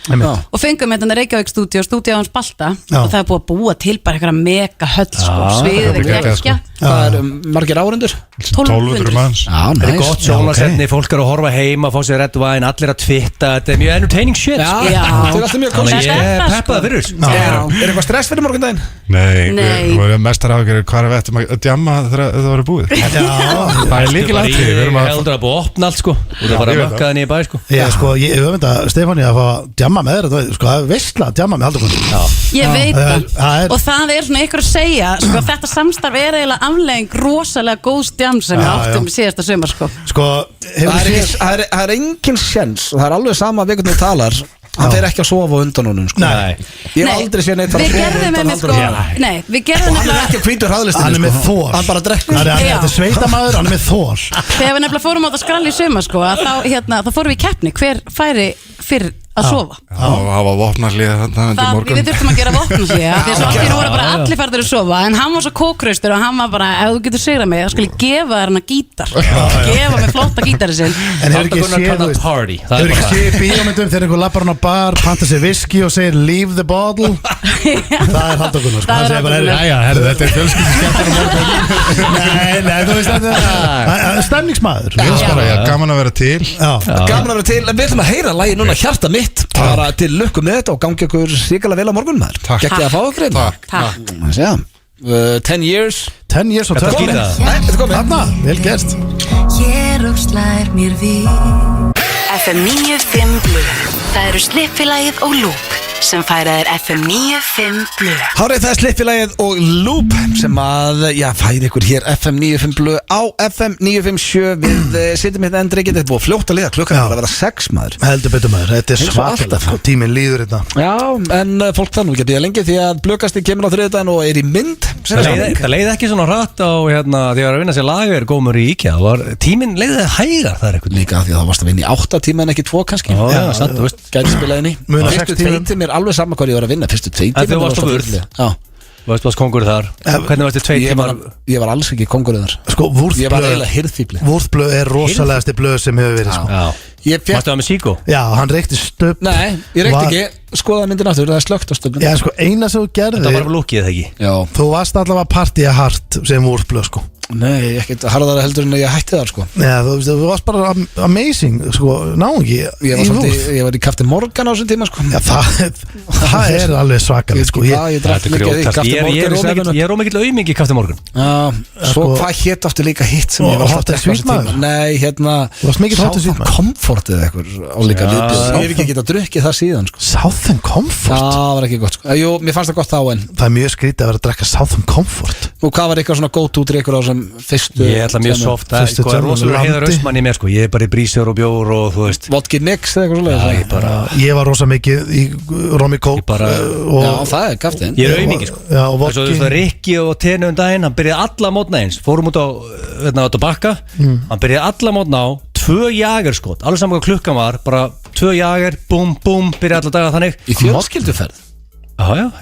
Og fengum þetta Reykjavík stúdíu hans Balta og það er búið að búa til bara eitthvað mega höll sko, sviðið þetta er er geggjað, gekkja. Hvað er margir áhundur? 1200 manns. Já, Það er næs. gott sjónarsetni, fólk er að horfa heima, fá sér Red Wine, allir að twitta, þetta er mjög entertaining shit Já, sko. Já. það er alltaf mjög Þannig kósí. að ég Þetta, peppaði sko. fyrir þessu. Er eitthvað stress fyrir morgundaginn? Nei, Nei. við erum mestar ágjörður hvað við ættum að djamma þegar það voru búið. Það er líka landið, við erum að heldur að búið að opna allt sko. Þú er bara að ég veit mökka það nýja bæ sko. Já, sko, ég öfunda Stefáni að fá að djamma með þér sko, það er veistla að djamma með Halldór. Ég veit það það. er- Og það er svona ykkur að segja sko, þetta samstarf er eiginlega aflegging rosalega góð stjám sem við Já, áttum já. síðasta sumar sko. Sko, hefur Það er, séð ekki, það er engin sjens og það er alveg sama við hvernig þú talar hann fer ekki að sofa á undan honum sko. Nei. Ég hef aldrei séð neitt fara Við að sofa gerðum undan einmitt sko, Halldóri. nei, við gerðum Og hann er nefnilega ekki hvítur hraðlistinn Hann er með þor. Hann bara drekkur Hann Já. er sveitamæður, hann er með þor. þegar við nefnilega fórum á þetta skrall í sumar sko, að þá fórum við í keppni hver færi fyrr að sofa. og hafa vopnarlið þannig Það, morgun. við þurftum að gera vopna sig því að svo allir voru bara allir færður að sofa en hann var svo kókraustur og hann var bara ef þú getur sigrað mig, þá skal ég gefa þér hann að gítar gefa mig flotta gítari sinn En hefur Halldór ekki Gunnar séð, kann þú að veist, party. Það hefur er ekki bara séð í bíómyndum þegar einhver lappar hann á bar, panta sér whisky og segir leave the bottle. Það er Halldór Gunnar, sko. Það Hann er segir bara, Halldór Gunnar. "Jæja, herru, þetta er fjölskylduskemmtun á morgun." Nei, þú veist þetta er stemningsmaður. Það er bara, já, gaman að vera til. Já. Gaman að vera til, en við ætlum að heyra lagi núna Hjarta mitt bara til lukku með þetta og gangi okkur sikalega vel á morgun maður. Takk. Gekkið að fá okkur hérna. Takk. 10 years 10 years og Þetta 12 skýrði minutes. það. Nei, þetta er komið. Þarna, vel gert. Hér og slær mér við FM 95 Blu. Það eru Slippfélagið og Loop sem færa þér FM 95 Blu. Hárið það er Slippfélagið og Loop sem að, já, færi ykkur hér FM 95 Blu á FM 957 við sittum hérna endri ekki, þetta er búið fljótt að liða klukkan er að vera 6 maður. Heldur betur maður, þetta er Eins og svakalegt alltaf. og tíminn líður þetta. Já, en fólk það nú ekki að býða lengi því að blökasti kemur á þriðdæðin og er í mynd. Það leiði ekki svona hratt á hérna, því að vinna sér lager gómur í IKEA. Tíminn leiði hægar það er eitthvað. Líka af því að það varst að vinna í 8 tíma en ekki 2 kannski. Já, satt, þú veist. Gæti spilaðin í. Muna Fyrstu 6 tímum. 2 tímum er alveg sama hvað ég var að vinna. Fyrstu 2 tímum. En þú varst á vörð. Já. Þú veist hvað kongur þar. Hvernig varst þið 2 tímar? Ég var alls ekki kongurinn þar. Sko, Ég var eiginlega hirðfíbli. Vúrþblöð er rosalegasti blöð sem hefur verið, sko. Já. Ég fekk. Varstu það með síkó? Já, hann reykti stöp. Nei, ég reykti ekki. Skoða myndin aftur, það er slögt á stöfnum. Já, sko, eina sem þú Það var gerði, bara lukkið það ekki. Já. þú varst allavega partíja hart sem vúrþblöð, sko. Nei, ekkert harðara heldur en ég hætti þar sko. Já, þú varst bara amazing, sko, náungi Ég var í Kafti Morgan á þessum tíma sko. Já, það er alveg svakalega, sko. Ég drakk mikið í Kafti Morgan í Seven-Up. Ég er ómikill aumingi í Kafti Morgan. Já, svo Sko- hvað hétt aftur líka hitt sem ég var Og alltaf Hot and að drekka á Sweet þessum tíma? maður? Nei, hérna Þú varst mikill Hot and Sweet maður? Comfort eða eitthvað á líka viðbjöð. Ég hef ekki getað drukkið það síðan sko. Southern Comfort. Það var ekki gott sko. Jú, mér fannst það gott þá en. Það er mjög skrítið að vera að drekka Southern Comfort. Og hvað var eitthvað svona go-to drikkur á þessum fyrstu? Ég ætla mjög soft. Það Fyrstu er tjörnum, rosalega heiðar landi. östmann í mér sko. Ég er bara í brísjör og bjór og þú veist. Vodka Nix eða eitthvað svolítið. Ég var rosa mikið í Romy Coke Ég bara- Já, það er kaftin. Ég er aumingi sko. Já, og Svo þú veist vodki. það Rikki og Tenu um daginn. Hann byrjaði alla mótna eins. Fórum út á bakka. Hann byrjaði alla mótna á 2 jager skot. Alveg saman hvað klukkan var. Bara 2 jager, búm, búm. Byrjaði alla daga þannig. Í fjölskylduferð. Já,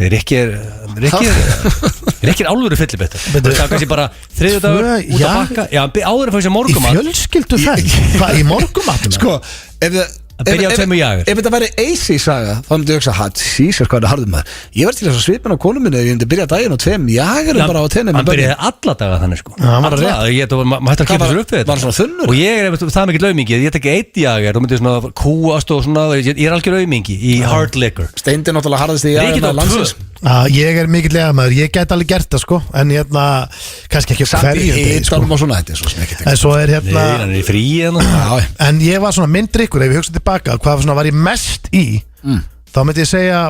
Rikki er alvöru fyllibett. Það er kannski bara 3. dagur út já. á bakka. Já, áður en fæði sér Í morgumat. fjölskyldu ferð? Hvað, í morgumatnum? Sko, ef byrja á 2 jager. Ef þetta væri AC saga, þá myndi ég hugsa, Jesus, hvað er það harðum maður. Ég var til þess að svipin á konum minni ef ég myndi byrja daginn á 2 jagerum bara á tenni Hann byrjaði alla daga þannig sko. hann var Alla, maður hætti að Hvað kippa var- sér upp við þetta. var hann svona þunnur? Og ég er það mikið laumingið. Ég tek 1 jager og myndi svona kúast og svona. Ég er algjör laumingi í hard liquor. Steindi náttúrulega harðist í Rikki jagerna tók landsins. 2. Ég er mikill legamæður, ég gæti alveg gert það, sko. En hérna, kannski ekki Samt í hverjum degi, sko. hitanum og svona, þetta er svo sem ekki En svo er Nei, hérna hann er í frí hérna. Já, En ég var svona myndrykkur, ef ég hugsa tilbaka hvað svona var ég mest í, þá myndi ég segja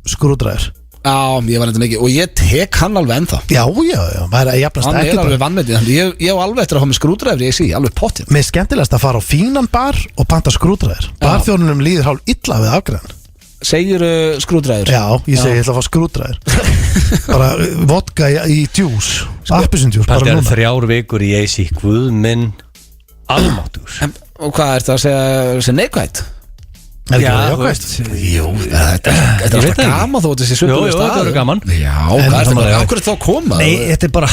skrúdræður. já, ég var þetta mikið og ég tek hann alveg ennþá. Já, það er jafnast Hann ekki er alveg bara. vannmetið. Ég á alveg eftir að hafa með skrúdræfri í AC, alveg pottið. Mér er skemmtilegast að fara á fínan bar og panta skrúdræður. Barþjónunum líður hálf illa við afgræðan. Segir skrúdræður? Já, ég segi ég ætla að fá skrúdræður. Bara vodka í djús Appelsindjús bara Það núna 3 vikur í AC Guð minn almáttur. Og hvað ertu að segja neikvætt? Er Já, það þú jákvæmt? Jú, þetta er Ég veit alltaf það ekki. gaman þó þetta sé Jú, svipulegu jú, þetta verður gaman. Já, En hvað er það þetta? er- Akkur er þá að koma? Nei, þetta er bara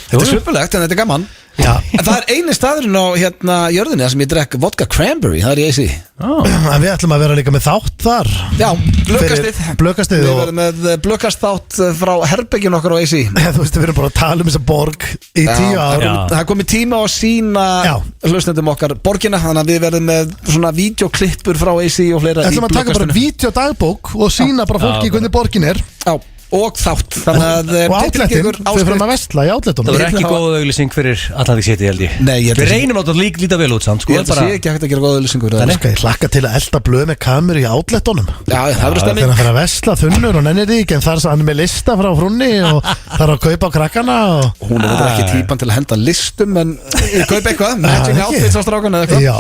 Þetta er svipulegt en þetta er gaman Já, En það er eini staðurinn á hérna jörðinni þar sem ég drekk vodka cranberry, það er í AC en við ætlum að vera líka með þátt þar Já, blökastið Blökastið Við og verðum með blökast þátt frá herbergin okkar á AC þú veist, við erum bara að tala þessa borg í 10 ár Það er komið tíma á að sína Já. hlustendum okkar borgina Þannig að við verðum með svona vídeoklippur frá AC og fleira Ætlum að taka bara vídeodagbók og sína bara fólki hvernig borgin er Já, og þátt Þannig að og átlettin, þau fyrir að vestla í átlettunum Það verður ekki góð auglýsing fyrir Atlantic City held ég. Nei, ég held Við að- reynum átt að líta vel út samt sko, Ég held að sé ekki hægt að gera góða auðlýsingur Skal ég hlakka til að elda blöð með kameru í átlettunum Já, það verður Þegar stemming hann fyrir að vestla þunnur og nennir því ekki en þar er hann með lista frá frúnni og þarf að kaupa á krakkana og Hún er þetta ekki típan til að henda listum En ég kaup eitthvað, matching ekki. outfits á strákan eða eitthvað Já,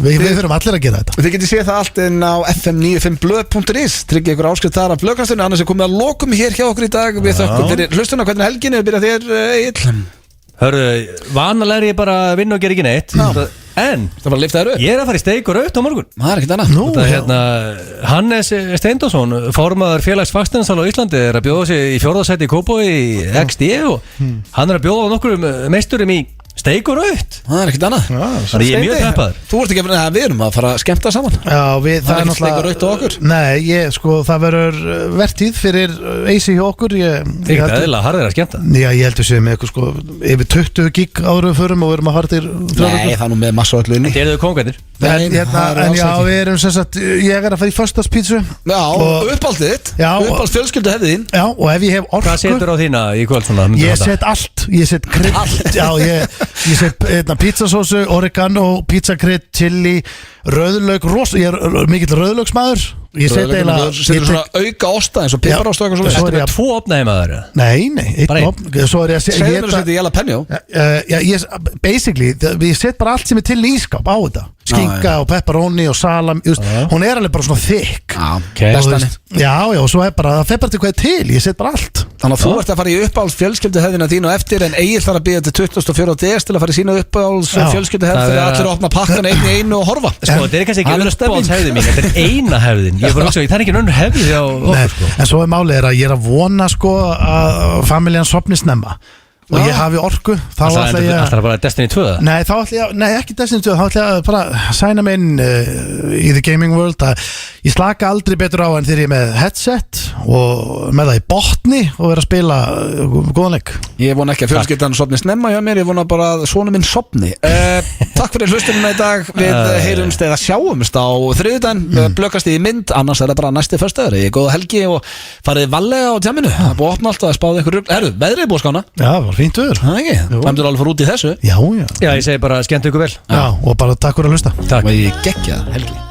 við þurfum allir að gera þetta Þið getið séð það allt inn á fm95blöð.is Tryggja ykkur áskrift þar af blöðkastunni Annars er komið að lokum hér hjá okkur í dag Við þökkum fyrir hlustuna hvernig helginni Við byrja þér, Egill Hörru, vanalega er ég bara að vinna og gera ekki neitt. En Það var að lifta þér upp ég er að fara í steik og raut á morgun. Það er ekkert annað Nú, Það er hérna, Hannes Steindórsson, formaður félags fasteignarsala á Íslandi, er að bjóða sig í 4. sæti í Kópavogi í XD og hann er að bjóða nokkur meisturum í steik og raut. Það er ekkert annað Þannig ég er mjög Steindi, peppaður. Þú ert ekki að vera við erum að fara að skemmta saman Já, Það er ekki steik og raut á okkur Nei, það verður vertíð fyrir AC hjá okkur Ekkert eðlilega harðir að skemmta. Já, ég heldur sér með eitthvað yfir 20 gig áður við förum og við erum að fara til Nei, það er nú með massa öllu inni Þetta eru þau kongarnir. Nei, það er En alls já, ekki. við erum sem sagt ég er að fara í föstudagspítsu Já, Og- uppáldið þitt Já, og- Uppáld fjölskyldu hefði þín Já, og ef ég hef orku Hvað setur á þína í kvöld svona? myndir Ég halda? set allt, ég set krydd Já, ég set pizzasósu, oregano, pizzakrydd, chili rauðlaug, ég er mikill rauðlaugsmaður Ég set eiginlega Setur svona auka osta eins og piparost og eitthvað Svo svona er ég að 2 opna heima þar. Nei, Bara einn einn. opn Svo er ég að Segðu mér að setja setja jalapeno basically, ég set bara allt sem er til í ískap á þetta Skinka og pepperoni og salam Hún er alveg bara svona þykk Okay. Og þú veist, Já, og svo er bara, það fer bara til hvað er til Ég set bara allt Þannig að þú ert að fara í uppáhalds fjölskylduhefðina þín og eftir en Egil þarf að býja til 24. des til að fara í sína uppáhalds Já. fjölskylduhefð Það fyrir er- allir að opna pakkan einn í einu og horfa Sko, þetta er kannski Það ekki verður stemming. uppáhaldshefðin mín, þetta er eina hefðin. Ég var að hugsa, það er ekki önnur hefði á Nei, okkur sko. En svo er málið er að ég er að vona sko að familjan sopni snemma og ég hafi orku þá ætla ég Alltaf bara Destiny 2 það? Nei, þá ætla ég, nei ekki Destiny 2 þá ætla ég að bara sæna mig inn í the gaming world að ég slaka aldrei betur á en þegar ég er með headset og með það í botni og vera að spila góðan leik Ég vona ekki að fjölskyldan sopni snemma hjá mér, ég vona bara að svona minn sopni Takk fyrir hlustununa í dag, við heyrumst eða sjáumst á þriðjudaginn, blökast í mynd, annars er það bara næsti föstudagur, ég er góða helgi og farið vallega á tjamminu, það er búið að opna allt og að spáða ykkur rugl, veðrið er búið að skána, Já, það var fínt öður það ekki, það er alveg fara út í þessu Já, Já, ég segi bara skemmt ykkur vel. Já, og bara takk fyrir að hlusta Takk. og ég geggja helgi